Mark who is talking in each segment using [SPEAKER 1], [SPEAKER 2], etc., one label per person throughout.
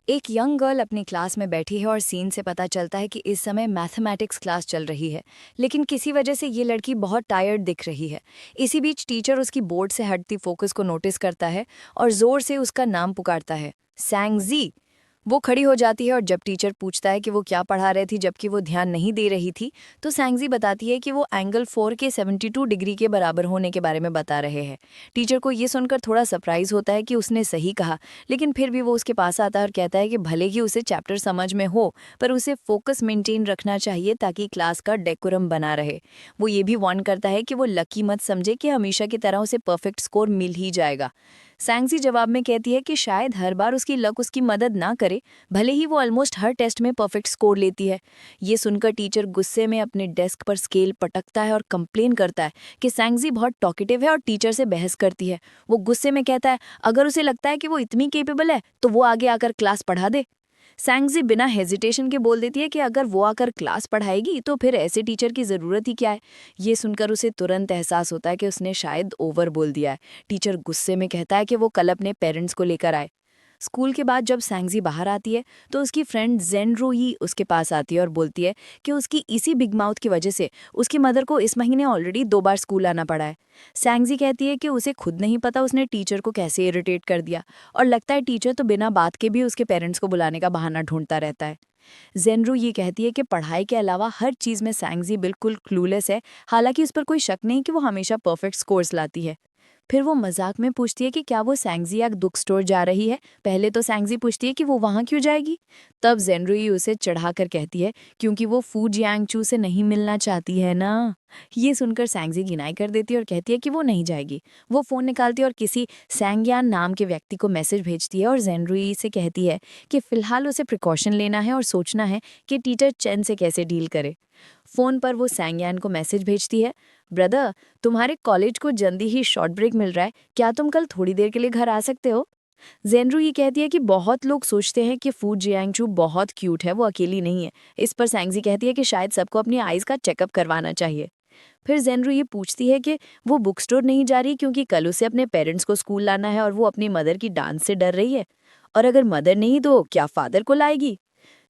[SPEAKER 1] एक young girl अपनी class में बैठी है और सीन से पता चलता है कि इस समय मैथमेटिक्स क्लास चल रही है। लेकिन किसी वजह से ये लड़की बहुत टायर्ड दिख रही है। इसी बीच टीचर उसकी बोर्ड से हटती फोकस को नोटिस करता है और जोर से उसका नाम पुकारता है, सैंगजी। वो खड़ी हो जाती है और जब टीचर पूछता है कि वो क्या पढ़ा रहे थी जबकि वो ध्यान नहीं दे रही थी, तो सैंगजी बताती है कि वो एंगल 4 के 72 डिग्री के बराबर होने के बारे में बता रहे हैं। टीचर को ये सुनकर थोड़ा सरप्राइज होता है कि उसने सही कहा, लेकिन फिर भी वो उसके पास आता है और कहता है कि भले ही उसे चैप्टर समझ में हो, पर उसे फोकस मेंटेन रखना चाहिए ताकि क्लास का डेकोरम बना रहे। वो ये भी वार्न करता है कि वो लकी मत समझे कि हमेशा की तरह उसे परफेक्ट स्कोर मिल ही जाएगा। सैंगजी जवाब में कहती है कि शायद हर बार उसकी लक उसकी मदद ना करे, भले ही वो ऑलमोस्ट हर टेस्ट में परफेक्ट स्कोर लेती है। ये सुनकर टीचर गुस्से में अपने डेस्क पर स्केल पटकता है और कंप्लेन करता है कि सैंगजी बहुत टॉकेटिव है और टीचर से बहस करती है। वो गुस्से में कहता है अगर उसे लगता है कि वो इतनी केपेबल है तो वो आगे आकर क्लास पढ़ा दे। सैंगजी बिना हेजिटेशन के बोल देती है कि अगर वो आकर क्लास पढ़ाएगी तो फिर ऐसे टीचर की ज़रूरत ही क्या है। ये सुनकर उसे तुरंत एहसास होता है कि उसने शायद ओवर बोल दिया है। टीचर गुस्से में कहता है कि वो कल अपने पेरेंट्स को लेकर आए। स्कूल के बाद जब सैंगजी बाहर आती है तो उसकी फ्रेंड जेनरूई उसके पास आती है और बोलती है कि उसकी इसी बिग माउथ की वजह से उसकी मदर को इस महीने ऑलरेडी 2 बार स्कूल आना पड़ा है। सैंगजी कहती है कि उसे खुद नहीं पता उसने टीचर को कैसे इरिटेट कर दिया, और लगता है टीचर तो बिना बात के भी उसके पेरेंट्स को बुलाने का बहाना ढूंढता रहता है। जेनरू ये कहती है कि पढ़ाई के अलावा हर चीज़ में सैंगजी बिल्कुल क्लूलेस है, हालांकि उस पर कोई शक नहीं कि वो हमेशा परफेक्ट स्कोर्स लाती है। फिर वो मजाक में पूछती है कि क्या वो सैंगजी या बुक स्टोर जा रही है। पहले तो सैंगजी पूछती है कि वो वहाँ क्यों जाएगी। तब जेनरुई उसे चढ़ाकर कहती है क्योंकि वो फू जियांगचू से नहीं मिलना चाहती है ना। ये सुनकर सैंगजी गिनाई कर देती है और कहती है कि वो नहीं जाएगी। वो फ़ोन निकालती है और किसी सैंगयान नाम के व्यक्ति को मैसेज भेजती है और जेनरुई से कहती है कि फ़िलहाल उसे प्रिकॉशन लेना है और सोचना है कि टीचर चेन से कैसे डील करे। फ़ोन पर वो सैंगयान को मैसेज भेजती है, ब्रदर, तुम्हारे कॉलेज को जल्दी ही शॉर्ट ब्रेक मिल रहा है, क्या तुम कल थोड़ी देर के लिए घर आ सकते हो। जेनरू ये कहती है कि बहुत लोग सोचते हैं कि फू जियांगचू बहुत क्यूट है, वो अकेली नहीं है। इस पर सैंगजी कहती है कि शायद सबको अपनी आइज़ का चेकअप करवाना चाहिए। फिर जेनरू ये पूछती है कि वो बुक स्टोर नहीं जा रही क्योंकि कल उसे अपने पेरेंट्स को स्कूल लाना है और वो अपनी मदर की डांट से डर रही है। और अगर मदर नहीं तो क्या फादर को लाएगी।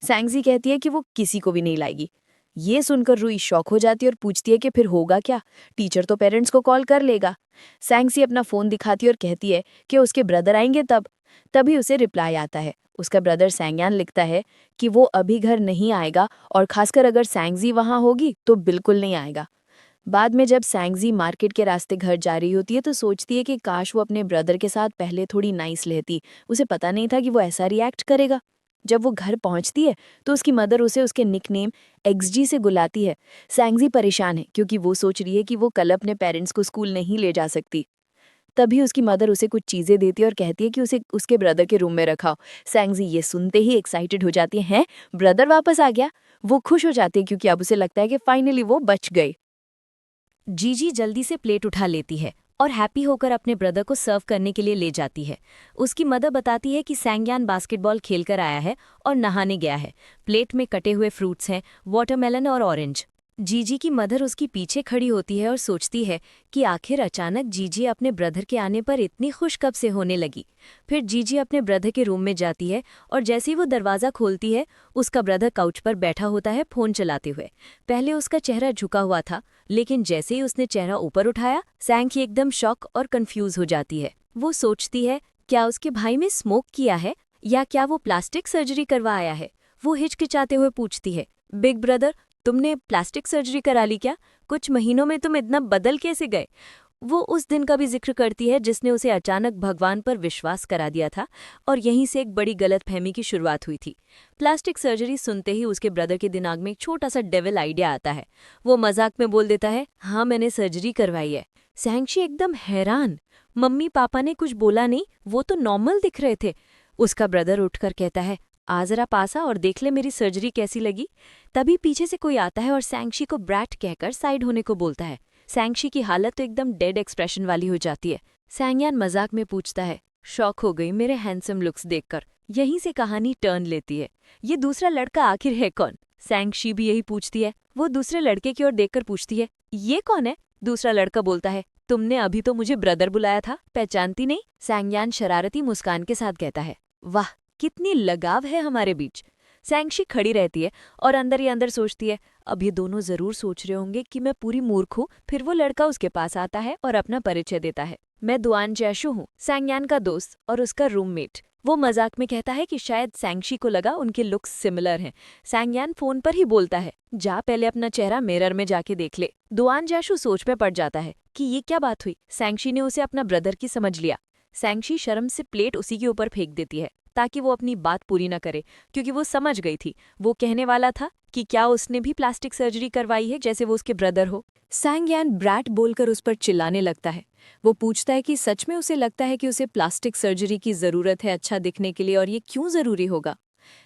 [SPEAKER 1] सैंगजी कहती है कि वो किसी को भी नहीं लाएगी। ये सुनकर रूई शॉक हो जाती है और पूछती है कि फिर होगा क्या। टीचर तो पेरेंट्स को कॉल कर लेगा। सैंगसी अपना फ़ोन दिखाती है और कहती है कि उसके ब्रदर आएंगे तब। तभी उसे रिप्लाई आता है। उसका ब्रदर सैंगयान लिखता है कि वो अभी घर नहीं आएगा और खासकर अगर सैंगजी वहाँ होगी तो बिल्कुल नहीं आएगा। बाद में जब सैंगजी मार्केट के रास्ते घर जा रही होती है तो सोचती है कि काश वो अपने ब्रदर के साथ पहले थोड़ी नाइस रहती। उसे पता नहीं था कि वो ऐसा रिएक्ट करेगा। जब वो घर पहुंचती है तो उसकी मदर उसे उसके निकनेम एक्सजी से बुलाती है। सैंगजी परेशान है क्योंकि वो सोच रही है कि वो कल अपने पेरेंट्स को स्कूल नहीं ले जा सकती। तभी उसकी मदर उसे कुछ चीज़ें देती है और कहती है कि उसे उसके ब्रदर के रूम में रखाओ। सैंगजी ये सुनते ही एक्साइटेड हो जाती है, ब्रदर वापस आ गया। वो खुश हो जाती है क्योंकि अब उसे लगता है कि फाइनली वो बच गई। जीजी जल्दी से प्लेट उठा लेती है और हैप्पी होकर अपने ब्रदर को सर्व करने के लिए ले जाती है। उसकी मदर बताती है कि सैंगयान बास्केटबॉल खेलकर आया है और नहाने गया है। प्लेट में कटे हुए फ्रूट्स हैं, वाटरमेलन और ऑरेंज। जीजी की मदर उसकी पीछे खड़ी होती है और सोचती है कि आखिर अचानक जीजी अपने ब्रदर के आने पर इतनी खुश कब से होने लगी। फिर जीजी अपने ब्रदर के रूम में जाती है और जैसे ही वो दरवाज़ा खोलती है उसका ब्रदर काउच पर बैठा होता है फ़ोन चलाते हुए। पहले उसका चेहरा झुका हुआ था, लेकिन जैसे ही उसने चेहरा ऊपर उठाया सैंग एकदम शॉक और कंफ्यूज हो जाती है। वो सोचती है क्या उसके भाई में स्मोक किया है या क्या वो प्लास्टिक सर्जरी करवा आया है। वो हिचकिचाते हुए पूछती है, बिग ब्रदर, तुमने प्लास्टिक सर्जरी करा ली क्या? कुछ महीनों में तुम इतना बदल कैसे गए? वो उस दिन का भी जिक्र करती है जिसने उसे अचानक भगवान पर विश्वास करा दिया था और यहीं से एक बड़ी गलतफहमी की शुरुआत हुई थी। प्लास्टिक सर्जरी सुनते ही उसके ब्रदर के दिमाग में एक छोटा सा डेविल आइडिया आता है। वो मजाक में बोल देता है, हाँ मैंने सर्जरी करवाई है। सैंगशी एकदम हैरान, मम्मी पापा ने कुछ बोला नहीं, वो तो नॉर्मल दिख रहे थे। उसका ब्रदर उठकर कहता है, आ जरा पास आ और देख ले मेरी सर्जरी कैसी लगी। तभी पीछे से कोई आता है और सैंगशी को ब्रैट कहकर साइड होने को बोलता है। सैंगशी की हालत तो एकदम डेड एक्सप्रेशन वाली हो जाती है। सैंगयान मजाक में पूछता है, शॉक हो गई मेरे हैंडसम लुक्स देखकर। यहीं से कहानी टर्न लेती है। ये दूसरा लड़का आखिर है कौन? सैंगशी भी यही पूछती है। वो दूसरे लड़के की ओर देखकर पूछती है, ये कौन है? दूसरा लड़का बोलता है, तुमने अभी तो मुझे ब्रदर बुलाया था, पहचानती नहीं? सैंगयान शरारती मुस्कान के साथ कहता है, वाह
[SPEAKER 2] कितनी लगाव है हमारे बीच। सैंक्षी खड़ी रहती है और अंदर ही अंदर सोचती है, अब ये दोनों जरूर सोच रहे होंगे कि मैं पूरी मूर्ख हूँ। फिर वो लड़का उसके पास आता है और अपना परिचय देता है। मैं दुआन जैशु हूँ, सैंगयान का दोस्त और उसका रूममेट। वो मजाक में कहता है कि शायद सैंक्षी को लगा उनके लुक्स सिमिलर हैं। सैंगयान फोन पर ही बोलता है, जा पहले अपना चेहरा मिरर में जाके देख ले। दुआन जैशु सोच में पड़ जाता है कि ये क्या बात हुई, सैंक्षी ने उसे अपना ब्रदर की समझ लिया। सैंक्षी शर्म से प्लेट उसी के ऊपर फेंक देती है ताकि वो अपनी बात पूरी न करे, क्योंकि वो समझ गई थी। वो कहने वाला था कि क्या उसने भी प्लास्टिक सर्जरी करवाई है जैसे वो उसके ब्रदर हो।
[SPEAKER 1] सैंगयान ब्रैट बोलकर उस पर चिल्लाने लगता है। वो पूछता है कि सच में उसे लगता है कि उसे प्लास्टिक सर्जरी की ज़रूरत है अच्छा दिखने के लिए, और ये क्यों ज़रूरी होगा।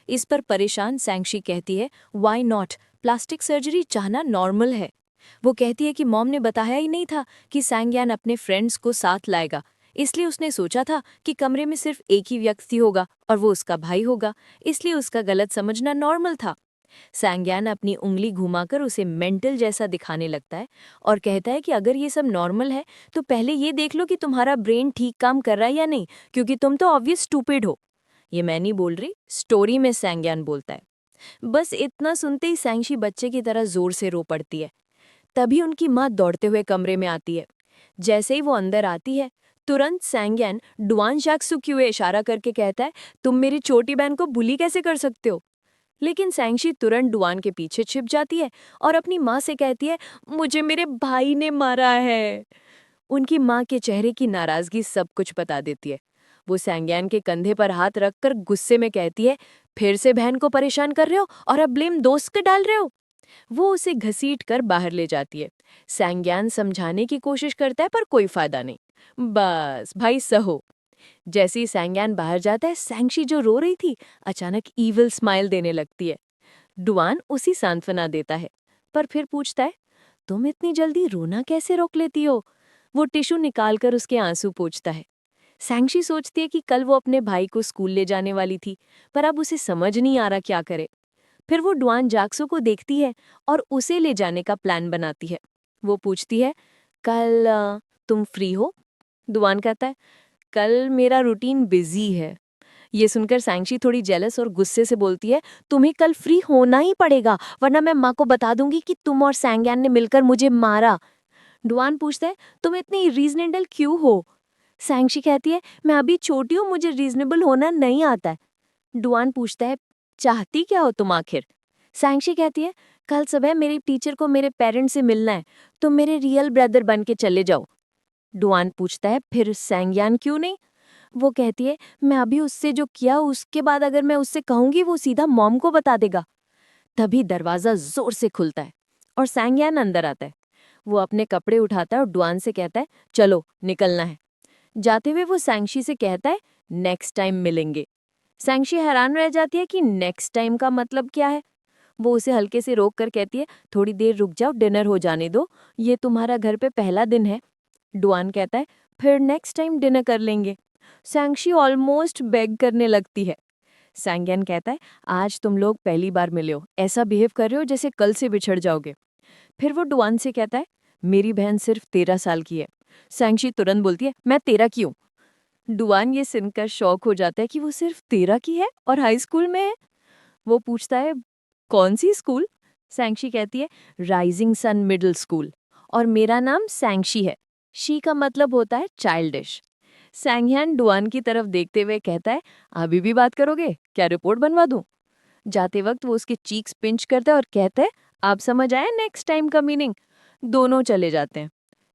[SPEAKER 1] इस पर परेशान सैंक्षी कहती है, वाई नॉट, प्लास्टिक सर्जरी चाहना नॉर्मल है। वो कहती है कि मॉम ने बताया ही नहीं था कि सैंगयान अपने फ्रेंड्स को साथ लाएगा, इसलिए उसने सोचा था कि कमरे में सिर्फ एक ही व्यक्ति होगा और वो उसका भाई होगा, इसलिए उसका गलत समझना नॉर्मल था। सैंगयान अपनी उंगली घुमाकर उसे मेंटल जैसा दिखाने लगता है और कहता है कि अगर ये सब नॉर्मल है तो पहले ये देख लो कि तुम्हारा ब्रेन ठीक काम कर रहा है या नहीं, क्योंकि तुम तो ऑब्वियस स्टूपिड हो। ये मैं नहीं बोल रही, स्टोरी में सैंगयान बोलता है। बस इतना सुनते ही सैंक्षी बच्चे की तरह जोर से रो पड़ती है। तभी उनकी माँ दौड़ते हुए कमरे में आती है। जैसे ही वो अंदर आती है, तुरंत सैंगयान डुआन शाक्सू की ओर इशारा करके कहता है, तुम मेरी छोटी बहन को बुली कैसे कर सकते हो। लेकिन सैंक्षी तुरंत डुआन के पीछे छिप जाती है और अपनी माँ से कहती है, मुझे मेरे भाई ने मारा है। उनकी माँ के चेहरे की नाराजगी सब कुछ बता देती है। वो सैंगयान के कंधे पर हाथ रखकर गुस्से में कहती है, फिर से बहन को परेशान कर रहे हो और अब ब्लेम दोस्त पे डाल रहे हो। वो उसे घसीट कर बाहर ले जाती है। सैंगयान समझाने की कोशिश करता है पर कोई फायदा नहीं। बस भाई सहो। जैसे ही सैंगयान बाहर जाता है, सैंक्षी जो रो रही थी अचानक ईविल स्माइल देने लगती है। डुआन उसी सांत्वना देता है, पर फिर पूछता है, तुम इतनी जल्दी रोना कैसे रोक लेती हो। वो टिश्यू निकालकर उसके आंसू पोंछता है। सैंक्षी सोचती है कि कल वो अपने भाई को स्कूल ले जाने वाली थी, पर अब उसे समझ नहीं आ रहा क्या करे। फिर वो डुआन जाक्सो को देखती है और उसे ले जाने का प्लान बनाती है। वो पूछती है, कल तुम फ्री हो। डुआन कहता है, कल मेरा रूटीन बिजी है। ये सुनकर सैंक्षी थोड़ी जेलस और गुस्से से बोलती है, तुम्हें कल फ्री होना ही पड़ेगा, वरना मैं माँ को बता दूंगी कि तुम और सैंगयान ने मिलकर मुझे मारा। डुआन पूछता है, तुम इतनी रीजनेबल क्यों हो। सैंक्षी कहती है, मैं अभी छोटी हूँ, मुझे रीजनेबल होना नहीं आता है। डुआन पूछता है, चाहती क्या हो तुम आखिर। सैंक्षी कहती है, कल सुबह मेरी टीचर को मेरे पेरेंट्स से मिलना है, तुम मेरे रियल ब्रदर बन के चले जाओ। डुआन पूछता है, फिर सैंगयान क्यों नहीं। वो कहती है, मैं अभी उससे जो किया उसके बाद अगर मैं उससे कहूंगी वो सीधा मॉम को बता देगा। तभी दरवाजा जोर से खुलता है और सैंगयान अंदर आता है। वो अपने कपड़े उठाता है और डुआन से कहता है, चलो निकलना है। जाते हुए वो सैंक्षी से कहता है, नेक्स्ट टाइम मिलेंगे। सैंक्षी हैरान रह जाती है कि नेक्स्ट टाइम का मतलब क्या है। वो उसे हल्के से रोक कर कहती है, थोड़ी देर रुक जाओ, डिनर हो जाने दो, ये तुम्हारा घर पे पहला दिन है। डुआन कहता है, फिर नेक्स्ट टाइम डिनर कर लेंगे। सैंक्षी ऑलमोस्ट बेग करने लगती है। सैंगयान कहता है, आज तुम लोग पहली बार मिले हो, ऐसा बिहेव कर रहे हो जैसे कल से बिछड़ जाओगे। फिर वो डुआन से कहता है, मेरी बहन सिर्फ 13 साल की है। सैंक्षी तुरंत बोलती है, मैं 13 की हूँ। डुआन ये सुनकर शॉक हो जाता है कि वो सिर्फ 13 की है और हाई स्कूल में है। वो पूछता है, कौन सी स्कूल। सैंक्षी कहती है, राइजिंग सन मिडिल स्कूल, और मेरा नाम सैंक्षी है। शी का मतलब होता है चाइल्डिश। सैंगयान डुआन की तरफ देखते हुए कहता है, अभी भी बात करोगे, क्या रिपोर्ट बनवा दूं। जाते वक्त वो उसके चीक्स पिंच करता है और कहता है, आप समझ आए नेक्स्ट टाइम का मीनिंग। दोनों चले जाते हैं।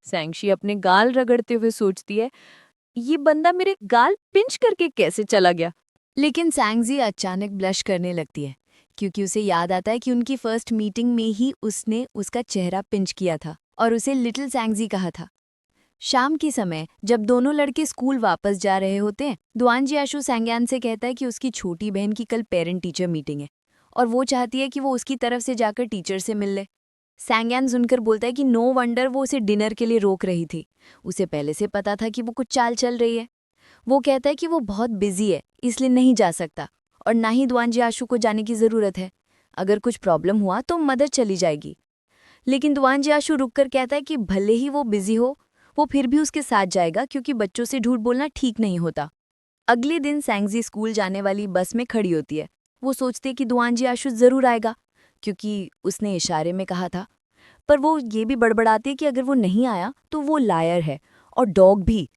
[SPEAKER 1] सैंक्षी अपने गाल रगड़ते हुए सोचती है, ये बंदा मेरे गाल पिंच करके कैसे चला गया। लेकिन सैंगजी अचानक ब्लश करने लगती है, क्योंकि उसे याद आता है कि उनकी फर्स्ट मीटिंग में ही उसने उसका चेहरा पिंच किया था और उसे लिटिल सैंगजी कहा था। शाम के समय जब दोनों लड़के स्कूल वापस जा रहे होते हैं, दुआन जियाशु सैंगयान से कहता है कि उसकी छोटी बहन की कल पेरेंट टीचर मीटिंग है और वो चाहती है कि वो उसकी तरफ से जाकर टीचर से मिल ले। सैंगयान सुनकर बोलता है कि नो वंडर वो उसे डिनर के लिए रोक रही थी, उसे पहले से पता था कि वो कुछ चाल चल रही है। वो कहता है कि वो बहुत बिजी है इसलिए नहीं जा सकता और ना ही दुआन जियाशु को जाने की ज़रूरत है। अगर कुछ प्रॉब्लम हुआ तो मदर चली जाएगी। लेकिन दुआन जियाशु रुककर कहता है कि भले ही वो बिजी हो, वो फिर भी उसके साथ जाएगा क्योंकि बच्चों से झूठ बोलना ठीक नहीं होता। अगले दिन सैंगजी स्कूल जाने वाली बस में खड़ी होती है। वो सोचती है कि दुआनजी आशु ज़रूर आएगा, क्योंकि उसने इशारे में कहा था। पर वो ये भी बड़बड़ाती है कि अगर वो नहीं आया तो वो लायर है, और डॉग भी।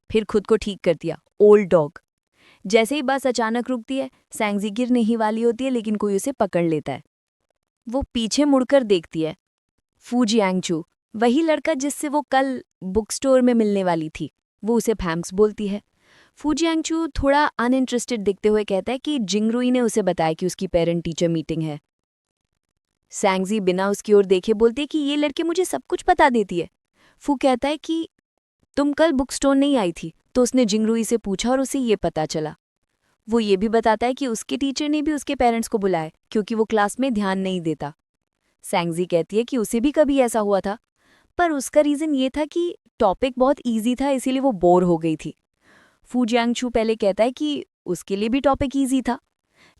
[SPEAKER 1] फिर खुद को ठीक कर दिया, ओल्ड डॉग। जैसे ही बस अचानक रुकती है, सैंगजी गिरने ही वाली होती है, लेकिन कोई उसे पकड़ लेता है। वो पीछे मुड़कर देखती है। फू जियांगचू, वही लड़का जिससे वो कल बुक स्टोर में मिलने वाली थी। वो उसे फैंक्स बोलती है। फू जियांगचू थोड़ा अनइंटरेस्टेड दिखते हुए कहता है कि जिंगरुई ने उसे बताया कि उसकी पेरेंट टीचर मीटिंग है। सैंगजी बिना उसकी ओर देखे बोलती है कि ये लड़के मुझे सब कुछ बता देती है। फू कहता है कि तुम कल बुक स्टोर नहीं आई थी, तो उसने जिंगरुई से पूछा और उसे ये पता चला। वो ये भी बताता है कि उसके टीचर ने भी उसके पेरेंट्स को बुलाया, क्योंकि वो क्लास में ध्यान नहीं देता। सैंगजी कहती है कि उसे भी कभी ऐसा हुआ था, पर उसका रीज़न ये था कि टॉपिक बहुत ईजी था, इसीलिए वो बोर हो गई थी। फू जियांगचू पहले कहता है कि उसके लिए भी टॉपिक ईजी था,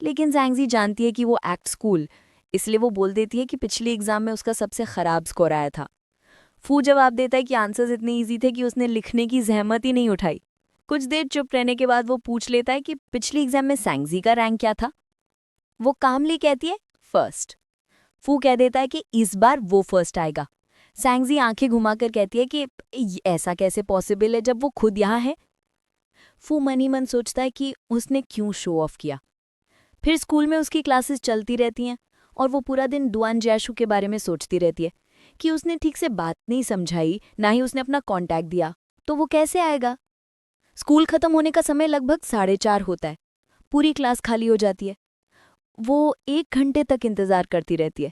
[SPEAKER 1] लेकिन सैंगजी जानती है कि वो एक्ट स्कूल, इसलिए वो बोल देती है कि पिछले एग्जाम में उसका सबसे खराब स्कोर आया था। फू जवाब देता है कि आंसर्स इतने ईजी थे कि उसने लिखने की जहमत ही नहीं उठाई। कुछ देर चुप रहने के बाद वो पूछ लेता है कि पिछले एग्जाम में सैंगजी का रैंक क्या था। वो कामली कहती है फर्स्ट। फू कह देता है कि इस बार वो फर्स्ट आएगा। सैंगजी आंखें घुमाकर कहती है कि ऐसा कैसे पॉसिबल है जब वो खुद यहाँ है। फू मन ही मन सोचता है कि उसने क्यों शो ऑफ किया। फिर स्कूल में उसकी क्लासेस चलती रहती हैं और वो पूरा दिन दुआन जैशु के बारे में सोचती रहती है कि उसने ठीक से बात नहीं समझाई, ना ही उसने अपना कांटेक्ट दिया, तो वो कैसे आएगा। स्कूल खत्म होने का समय लगभग 4:30 होता है। पूरी क्लास खाली हो जाती है। वो 1 घंटे तक इंतजार करती रहती है।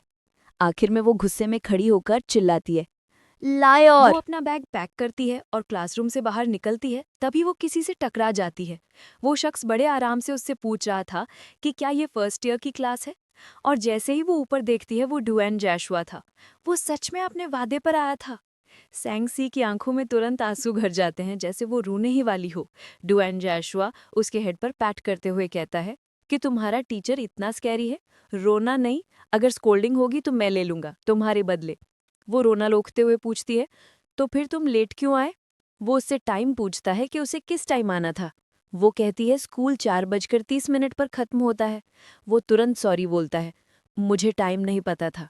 [SPEAKER 1] आखिर में वो गुस्से में खड़ी होकर चिल्लाती है, लायर। वो अपना बैग पैक करती है और क्लासरूम से बाहर निकलती है, तभी वो किसी से टकरा जाती है। वो शख्स बड़े आराम से उससे पूछ रहा था कि क्या ये फर्स्ट ईयर की क्लास है, और जैसे ही वो ऊपर देखती है वो डुएन जैशुआ था। वो सच में अपने वादे पर आया था। सैंगसी की आंखों में तुरंत आंसू भर जाते हैं, जैसे वो रोने ही वाली हो। डुएन जैशुआ उसके हेड पर पैट करते हुए कहता है कि तुम्हारा टीचर इतना स्कैरी है, रोना नहीं, अगर स्कोल्डिंग होगी तो मैं ले लूंगा तुम्हारे बदले। वो रोना रोकते हुए पूछती है, तो फिर तुम लेट क्यों आए। वो उससे टाइम पूछता है कि उसे किस टाइम आना था। वो कहती है स्कूल 4:30 पर खत्म होता है। वो तुरंत सॉरी बोलता है, मुझे टाइम नहीं पता था।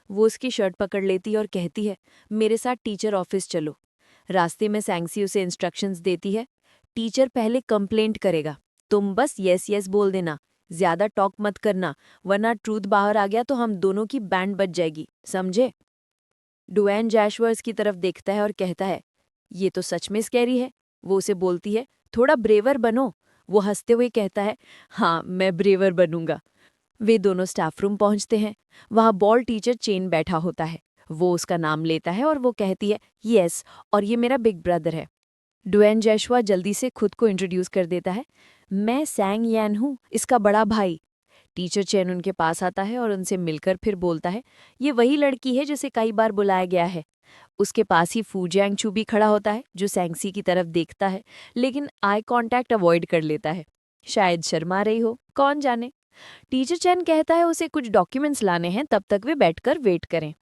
[SPEAKER 1] वो उसकी शर्ट पकड़ लेती है और कहती है, मेरे साथ टीचर ऑफिस चलो। रास्ते में सैंगसी उसे इंस्ट्रक्शंस देती है, टीचर पहले कंप्लेंट करेगा, तुम बस यस यस बोल देना, ज्यादा टॉक मत करना, वरना ट्रूथ बाहर आ गया तो हम दोनों की बैंड बज जाएगी, समझे। डुएन जैशवर्स की तरफ देखता है और कहता है, ये तो सच में स्कैरी है। वो उसे बोलती है, थोड़ा ब्रेवर बनो। वो हंसते हुए कहता है, हाँ मैं ब्रेवर बनूंगा। वे दोनों स्टाफ रूम पहुंचते हैं। वहाँ बॉल टीचर चेन बैठा होता है। वो उसका नाम लेता है और वो कहती है, यस, और ये मेरा बिग ब्रदर है। डुएन जैशुआ जल्दी से खुद को इंट्रोड्यूस कर देता है, मैं सैंग यान हूँ, इसका बड़ा भाई। टीचर चेन उनके पास आता है और उनसे मिलकर फिर बोलता है, ये वही लड़की है जिसे कई बार बुलाया गया है। उसके पास ही फू जियांगचू भी खड़ा होता है, जो सैंगसी की तरफ देखता है, लेकिन आई कांटेक्ट अवॉइड कर लेता है। शायद शर्मा रही हो, कौन जाने। टीचर चैन कहता है उसे कुछ डॉक्यूमेंट्स लाने हैं, तब तक वे बैठकर वेट करें।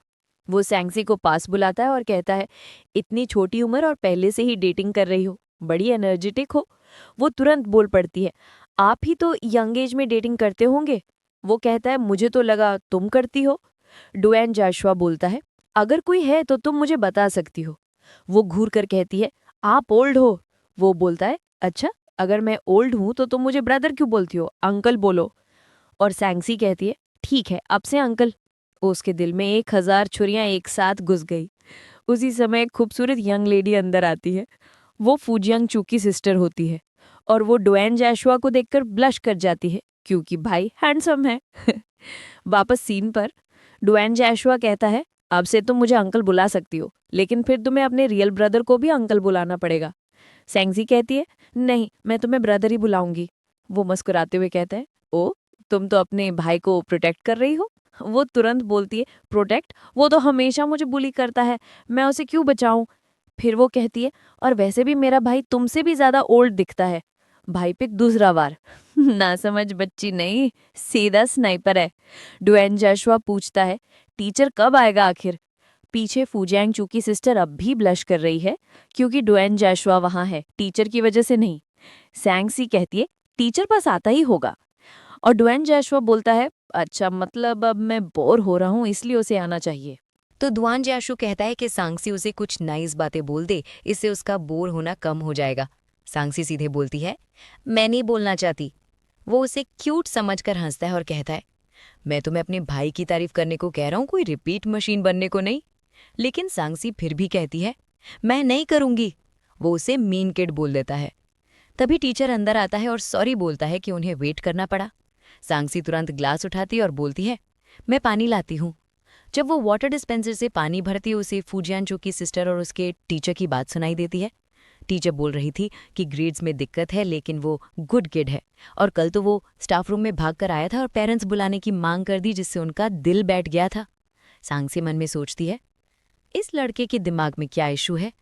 [SPEAKER 1] वो सैंगसी को पास बुलाता है और कहता है, इतनी छोटी उम्र और पहले से ही डेटिंग कर रही हो, बड़ी एनर्जेटिक हो। वो तुरंत बोल पड़ती है, आप ही तो यंग एज में डेटिंग करते होंगे। वो कहता है, मुझे तो लगा तुम करती हो। डुएन जैशुआ बोलता है, अगर कोई है तो तुम मुझे बता सकती हो। वो घूर कर कहती है, आप ओल्ड हो। वो बोलता है, अच्छा, अगर मैं ओल्ड हूं तो तुम मुझे ब्रदर क्यों बोलती हो, अंकल बोलो। और सैंगसी कहती है, ठीक है, अब से अंकल। उसके दिल में 1000 छुरियां एक साथ घुस गई। उसी समय एक खूबसूरत यंग लेडी अंदर आती है। वो फूजियांग चू की सिस्टर होती है और वो डुएन जैशुआ को देखकर ब्लश कर जाती है, क्योंकि भाई हैंडसम है। वापस सीन पर डुएन जैशुआ कहता है, अब से तुम मुझे अंकल बुला सकती हो, लेकिन फिर तुम्हें अपने रियल ब्रदर को भी अंकल बुलाना पड़ेगा। सैंगसी कहती है, नहीं, मैं तुम्हें ब्रदर ही बुलाऊंगी। वो मुस्कुराते हुए कहता है, ओ, तुम तो अपने भाई को प्रोटेक्ट कर रही हो। वो तुरंत बोलती है, प्रोटेक्ट, वो तो हमेशा मुझे बुली करता है, मैं उसे क्यों बचाऊं। फिर वो कहती है, और वैसे भी मेरा भाई तुमसे भी ज्यादा ओल्ड दिखता है। भाई पे दूसरा वार। ना समझ बच्ची नहीं, सीधा स्नाइपर है। डुएन जैशुआ पूछता है, टीचर कब आएगा आखिर। पीछे फूजियांग चू की सिस्टर अब भी ब्लश कर रही है, क्योंकि डुएन जैशुआ वहां है, टीचर की वजह से नहीं।
[SPEAKER 2] सैंगसी कहती है टीचर पास आता ही होगा। और ड्वेन जैशुआ बोलता है अच्छा मतलब अब मैं बोर हो रहा हूँ इसलिए उसे आना चाहिए।
[SPEAKER 1] तो दुआन जियाशु कहता है कि सांगसी उसे कुछ नाइस बातें बोल दे, इससे उसका बोर होना कम हो जाएगा। सांगसी सीधे बोलती है, मैं नहीं बोलना चाहती। वो उसे क्यूट समझकर हंसता है और कहता है, मैं तुम्हें अपने भाई की तारीफ करने को कह रहा हूँ, कोई रिपीट मशीन बनने को नहीं। लेकिन सांगसी फिर भी कहती है, मैं नहीं करूँगी। वो उसे मीन किड बोल देता है। तभी टीचर अंदर आता है और सॉरी बोलता है कि उन्हें वेट करना पड़ा। सांगसी तुरंत ग्लास उठाती और बोलती है, मैं पानी लाती हूँ। जब वो वाटर डिस्पेंसर से पानी भरती है, उसे फूजियानचो की सिस्टर और उसके टीचर की बात सुनाई देती है। टीचर बोल रही थी कि ग्रेड्स में दिक्कत है लेकिन वो गुड किड है, और कल तो वो स्टाफ रूम में भागकर आया था और पेरेंट्स बुलाने की मांग कर दी, जिससे उनका दिल बैठ गया था। सांगसी मन में सोचती है, इस लड़के के दिमाग में क्या इशू है।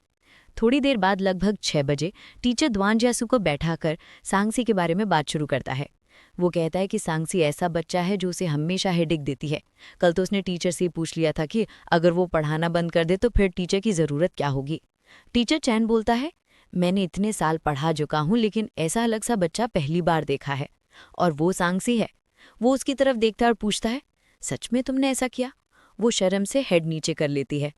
[SPEAKER 1] थोड़ी देर बाद लगभग 6 बजे टीचर द्वान जियासु को बैठाकर सांगसी के बारे में बात शुरू करता है। वो कहता है कि सांगसी ऐसा बच्चा है जो उसे हमेशा हेडेक देती है। कल तो उसने टीचर से पूछ लिया था कि अगर वो पढ़ाना बंद कर दे तो फिर टीचर की ज़रूरत क्या होगी। टीचर चैन बोलता है, मैंने इतने साल पढ़ा चुका हूँ लेकिन ऐसा अलग सा बच्चा पहली बार देखा है, और वो सांगसी है। वो उसकी तरफ देखता है और पूछता है, सच में तुमने ऐसा किया? वो शर्म से हेड नीचे कर लेती है।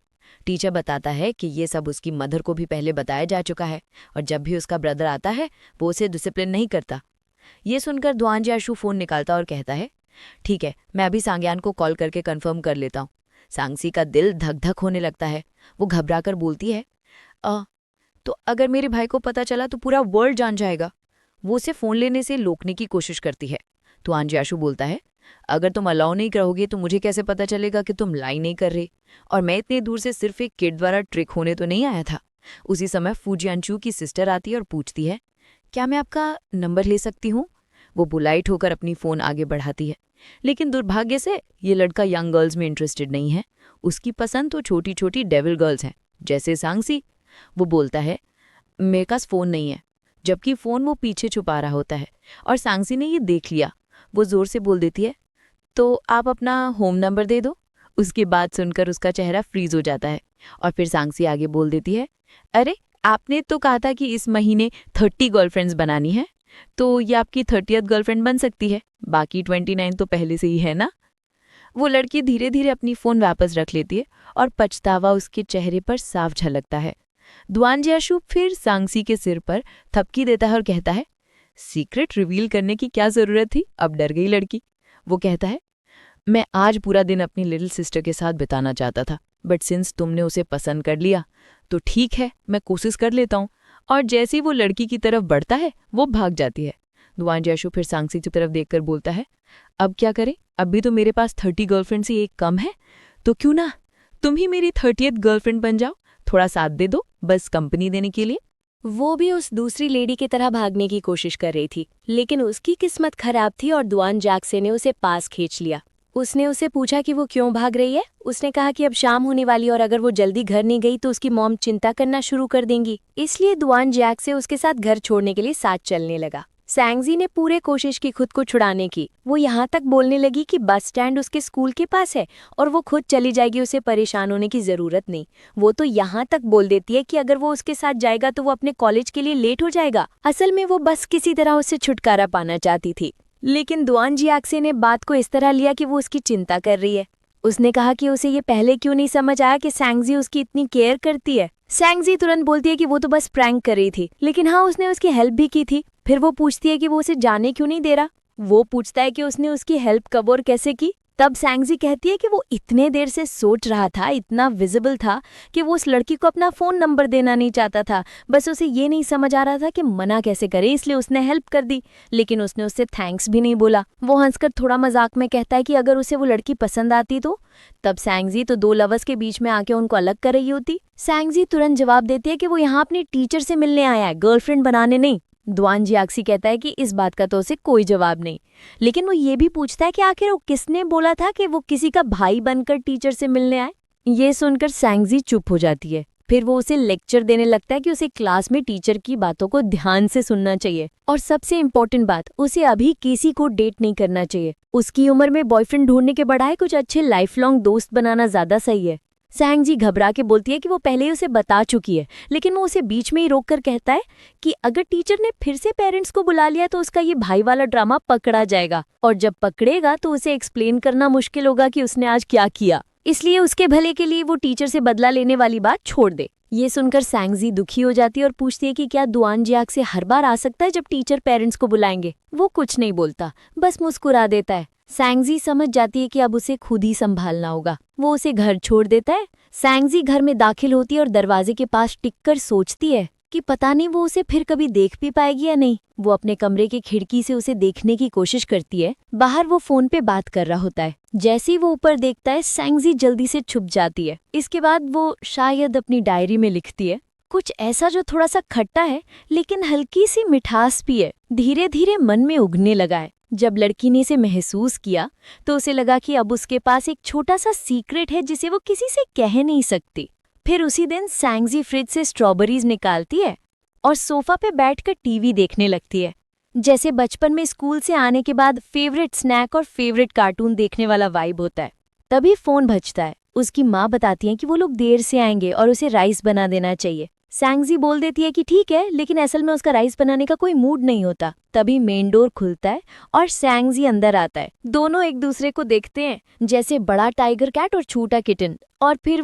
[SPEAKER 1] टीचर बताता है कि ये सब उसकी मदर को भी पहले बताया जा चुका है, और जब भी उसका ब्रदर आता है वो उसे डिसिप्लिन नहीं करता। ये सुनकर द्वान जियाशु फ़ोन निकालता और कहता है, ठीक है, मैं अभी सांग्यान को कॉल करके कंफर्म कर लेता हूँ। सांगसी का दिल धक धक होने लगता है। वो घबराकर बोलती है, तो अगर मेरे भाई को पता चला तो पूरा वर्ल्ड जान जाएगा। वो उसे फ़ोन लेने से रोकने की कोशिश करती है। द्वान जियाशु बोलता है, अगर तुम अलाउ नहीं करोगे तो मुझे कैसे पता चलेगा कि तुम लाई नहीं कर रहे, और मैं इतनी दूर से सिर्फ एक किड द्वारा ट्रिक होने तो नहीं आया था। उसी समय फूजियानचू की सिस्टर आती है और पूछती है, क्या मैं आपका नंबर ले सकती हूँ? वो पोलाइट होकर अपनी फ़ोन आगे बढ़ाती है, लेकिन दुर्भाग्य से ये लड़का यंग गर्ल्स में इंटरेस्टेड नहीं है। उसकी पसंद तो छोटी छोटी डेविल गर्ल्स हैं, जैसे सांगसी। वो बोलता है, मेरे पास फ़ोन नहीं है, जबकि फ़ोन वो पीछे छुपा रहा होता है, और सांगसी ने ये देख लिया। वो ज़ोर से बोल देती है, तो आप अपना होम नंबर दे दो। उसकी बात सुनकर उसका चेहरा फ्रीज हो जाता है, और फिर सांगसी आगे बोल देती है, अरे आपने तो कहा था कि इस महीने 30 गर्लफ्रेंड्स बनानी है, तो ये आपकी 30th गर्लफ्रेंड बन सकती है, बाकी 29 तो पहले से ही है ना। वो लड़की धीरे धीरे अपनी फ़ोन वापस रख लेती है और पछतावा उसके चेहरे पर साफ झलकता है। द्वान जियाशु फिर सांगसी के सिर पर थपकी देता है और कहता है, सीक्रेट रिवील करने की क्या ज़रूरत थी, अब डर गई लड़की। वो कहता है, मैं आज पूरा दिन अपनी लिटिल सिस्टर के साथ बिताना चाहता था, बट सिंस तुमने उसे पसंद कर लिया तो ठीक है, मैं कोशिश कर लेता हूँ। और जैसे ही वो लड़की की तरफ बढ़ता है वो भाग जाती है। द्वान जियाशु फिर सांगसी की तरफ देखकर बोलता है, अब क्या करें, अभी तो मेरे पास 30 गर्लफ्रेंड से एक कम है, तो क्यों ना तुम ही मेरी 30th गर्लफ्रेंड बन जाओ, थोड़ा साथ दे दो, बस कंपनी देने के लिए।
[SPEAKER 2] वो भी उस दूसरी लेडी की तरह भागने की कोशिश कर रही थी, लेकिन उसकी किस्मत खराब थी और द्वान जैक्से ने उसे पास खींच लिया। उसने उसे पूछा कि वो क्यों भाग रही है। उसने कहा कि अब शाम होने वाली और अगर वो जल्दी घर नहीं गई तो उसकी मॉम चिंता करना शुरू कर देंगी, इसलिए द्वान जैक्से उसके साथ घर छोड़ने के लिए साथ चलने लगा। सैंगजी ने पूरे कोशिश की खुद को छुड़ाने की। वो यहाँ तक बोलने लगी कि बस स्टैंड उसके स्कूल के पास है और वो खुद चली जाएगी, उसे परेशान होने की ज़रूरत नहीं। वो तो यहाँ तक बोल देती है कि अगर वो उसके साथ जाएगा तो वो अपने कॉलेज के लिए लेट हो जाएगा। असल में वो बस किसी तरह उससे छुटकारा पाना चाहती थी, लेकिन द्वान जियाक्से ने बात को इस तरह लिया कि वो उसकी चिंता कर रही है। उसने कहा कि उसे ये पहले क्यों नहीं समझ आया कि सैंगजी उसकी इतनी केयर करती है। सैंगजी तुरंत बोलती है कि वो तो बस प्रैंक कर रही थी, लेकिन हाँ उसने उसकी हेल्प भी की थी। फिर वो पूछती है कि वो उसे जाने क्यों नहीं दे रहा। वो पूछता है कि उसने उसकी हेल्प कब और कैसे की। तब सैंगजी कहती है कि वो इतने देर से सोच रहा था, इतना विजिबल था कि वो उस लड़की को अपना फ़ोन नंबर देना नहीं चाहता था, बस उसे ये नहीं समझ आ रहा था कि मना कैसे करे, इसलिए उसने हेल्प कर दी, लेकिन उसने उससे थैंक्स भी नहीं बोला। वो हंसकर थोड़ा मजाक में कहता है कि अगर उसे वो लड़की पसंद आती तो। तब सैंगजी तो दो लवर्स के बीच में आके उनको अलग कर रही होती। सैंगजी तुरंत जवाब देती है कि वो यहाँ अपनी टीचर से मिलने आया है, गर्लफ्रेंड बनाने नहीं। द्वान जियाक्सी कहता है कि इस बात का तो उसे कोई जवाब नहीं, लेकिन वो ये भी पूछता है कि आखिर वो किसने बोला था कि वो किसी का भाई बनकर टीचर से मिलने आए। ये सुनकर सैंगजी चुप हो जाती है। फिर वो उसे लेक्चर देने लगता है कि उसे क्लास में टीचर की बातों को ध्यान से सुनना चाहिए, और सबसे इम्पोर्टेंट बात, उसे अभी किसी को डेट नहीं करना चाहिए। उसकी उम्र में बॉयफ्रेंड ढूंढने के बजाय कुछ अच्छे लाइफ लॉन्ग दोस्त बनाना ज्यादा सही है। सैंग जी घबरा के बोलती है कि वो पहले ही उसे बता चुकी है, लेकिन वो उसे बीच में ही रोककर कहता है कि अगर टीचर ने फिर से पेरेंट्स को बुला लिया तो उसका ये भाई वाला ड्रामा पकड़ा जाएगा, और जब पकड़ेगा तो उसे एक्सप्लेन करना मुश्किल होगा कि उसने आज क्या किया। इसलिए उसके भले के लिए वो टीचर से बदला लेने वाली बात छोड़ दे। ये सुनकर सैंगजी दुखी हो जाती है और पूछती है कि क्या दुआन जियाक से हर बार आ सकता है जब टीचर पेरेंट्स को बुलाएंगे। वो कुछ नहीं बोलता, बस मुस्कुरा देता है। सैंगजी समझ जाती है कि अब उसे खुद ही संभालना होगा। वो उसे घर छोड़ देता है। सैंगजी घर में दाखिल होती है और दरवाजे के पास टिककर सोचती है कि पता नहीं वो उसे फिर कभी देख भी पाएगी या नहीं। वो अपने कमरे की खिड़की से उसे देखने की कोशिश करती है। बाहर वो फोन पे बात कर रहा होता है। जैसे ही वो ऊपर देखता है, सैंगजी जल्दी से छुप जाती है। इसके बाद वो शायद अपनी डायरी में लिखती है कुछ ऐसा जो थोड़ा सा खट्टा है लेकिन हल्की सी मिठास भी है। धीरे धीरे मन में उगने लगा है। जब लड़की ने इसे महसूस किया तो उसे लगा कि अब उसके पास एक छोटा सा सीक्रेट है जिसे वो किसी से कह नहीं सकती। फिर उसी दिन सैंगजी फ्रिज से स्ट्रॉबेरीज निकालती है और सोफा पे बैठकर टीवी देखने लगती है, जैसे बचपन में स्कूल से आने के बाद फेवरेट स्नैक और फेवरेट कार्टून देखने वाला वाइब होता है। तभी फोन बजता है। उसकी माँ बताती है कि वो लोग देर से आएंगे और उसे राइस बना देना चाहिए। सैंगजी बोल देती है कि ठीक है, लेकिन असल में उसका राइस बनाने का कोई मूड नहीं होता। तभी मेन डोर खुलता है और सैंगजी अंदर आता है। दोनों एक दूसरे को देखते हैं, जैसे बड़ा टाइगर कैट और छोटा किटन, और फिर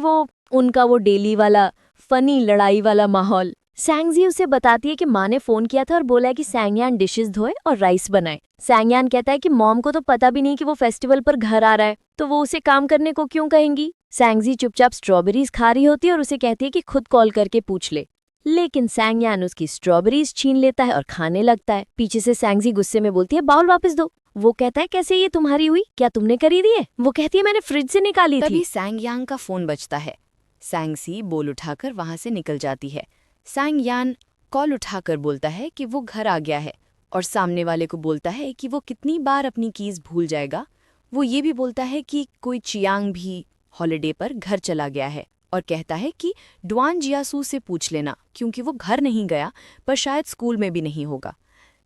[SPEAKER 2] उनका वो डेली वाला फनी लड़ाई वाला माहौल। सैंगजी उसे बताती है कि माँ ने फोन किया था और बोला है कि सैंगयान डिशेस धोए और राइस बनाए। सैंगयान कहता है कि मॉम को तो पता भी नहीं कि वो फेस्टिवल पर घर आ रहा है, तो वो उसे काम करने को क्यों कहेंगी। सैंगजी चुपचाप स्ट्रॉबेरीज खा रही होती है और उसे कहती है कि खुद कॉल करके पूछ ले, लेकिन सैंगयान उसकी स्ट्रॉबेरीज छीन लेता है और खाने लगता है। पीछे से सैंगजी गुस्से में बोलती है बाउल वापस दो। वो कहता है कैसे ये तुम्हारी हुई, क्या तुमने खरीदी है। वो कहती है मैंने फ्रिज से निकाली थी।
[SPEAKER 1] तभी सैंगयांग का फोन बजता है। सैंगसी बोल उठाकर वहां से निकल जाती है। सैंगयान कॉल उठाकर बोलता है कि वो घर आ गया है और सामने वाले को बोलता है कि वो कितनी बार अपनी कीज भूल जाएगा। वो ये भी बोलता है कि कोई चियांग भी हॉलिडे पर घर चला गया है और कहता है कि डुआन जियासू से पूछ लेना क्योंकि वो घर नहीं गया, पर शायद स्कूल में भी नहीं होगा।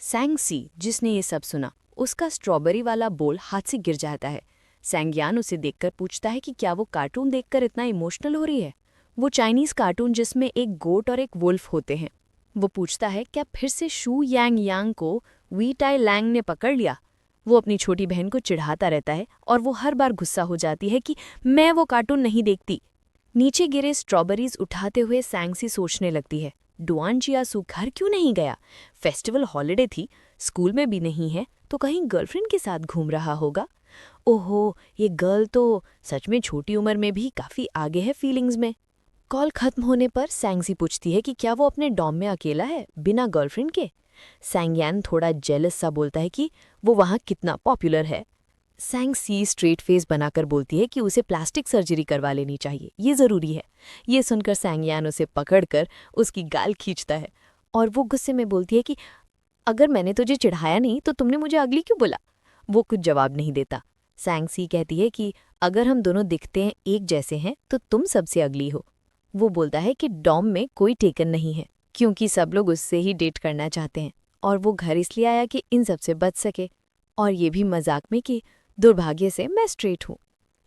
[SPEAKER 1] सैंगसी जिसने ये सब सुना, उसका स्ट्रॉबेरी वाला बोल हाथ से गिर जाता है। सैंगयान उसे देखकर पूछता है कि क्या वो कार्टून देखकर इतना इमोशनल हो रही है। वो चाइनीज कार्टून जिसमें एक गोट और एक वुल्फ होते हैं। वो पूछता है क्या फिर से शू यांग यांग को वी टाई लैंग ने पकड़ लिया। वो अपनी छोटी बहन को चिढ़ाता रहता है और वो हर बार गुस्सा हो जाती है कि मैं वो कार्टून नहीं देखती। नीचे गिरे स्ट्रॉबेरीज उठाते हुए सैंगसी सोचने लगती है, डुआन जियासू घर क्यों नहीं गया। फेस्टिवल हॉलिडे थी, स्कूल में भी नहीं है, तो कहीं गर्लफ्रेंड के साथ घूम रहा होगा। ओहो, ये गर्ल तो सच में छोटी उम्र में भी काफी आगे है फीलिंग्स में। कॉल खत्म होने पर सैंगसी पूछती है कि क्या वो अपने डॉम में अकेला है बिना गर्लफ्रेंड के। सैंगयान थोड़ा जेलस सा बोलता है कि वो वहाँ कितना पॉपुलर है। सैंगसी स्ट्रेट फेस बनाकर बोलती है कि उसे प्लास्टिक सर्जरी करवा लेनी चाहिए, ये ज़रूरी है। ये सुनकर सैंगयान उसे पकड़कर उसकी गाल खींचता है और वो गुस्से में बोलती है कि अगर मैंने तुझे चिढ़ाया नहीं तो तुमने मुझे अगली क्यों बोला। वो कुछ जवाब नहीं देता। सैंगसी कहती है कि अगर हम दोनों दिखते हैं एक जैसे हैं तो तुम सबसे अगली हो। वो बोलता है कि डॉम में कोई टेकन नहीं है क्योंकि सब लोग उससे ही डेट करना चाहते हैं और वो घर इसलिए आया कि इन सब से बच सके, और ये भी मजाक में कि दुर्भाग्य से मैं स्ट्रेट हूँ।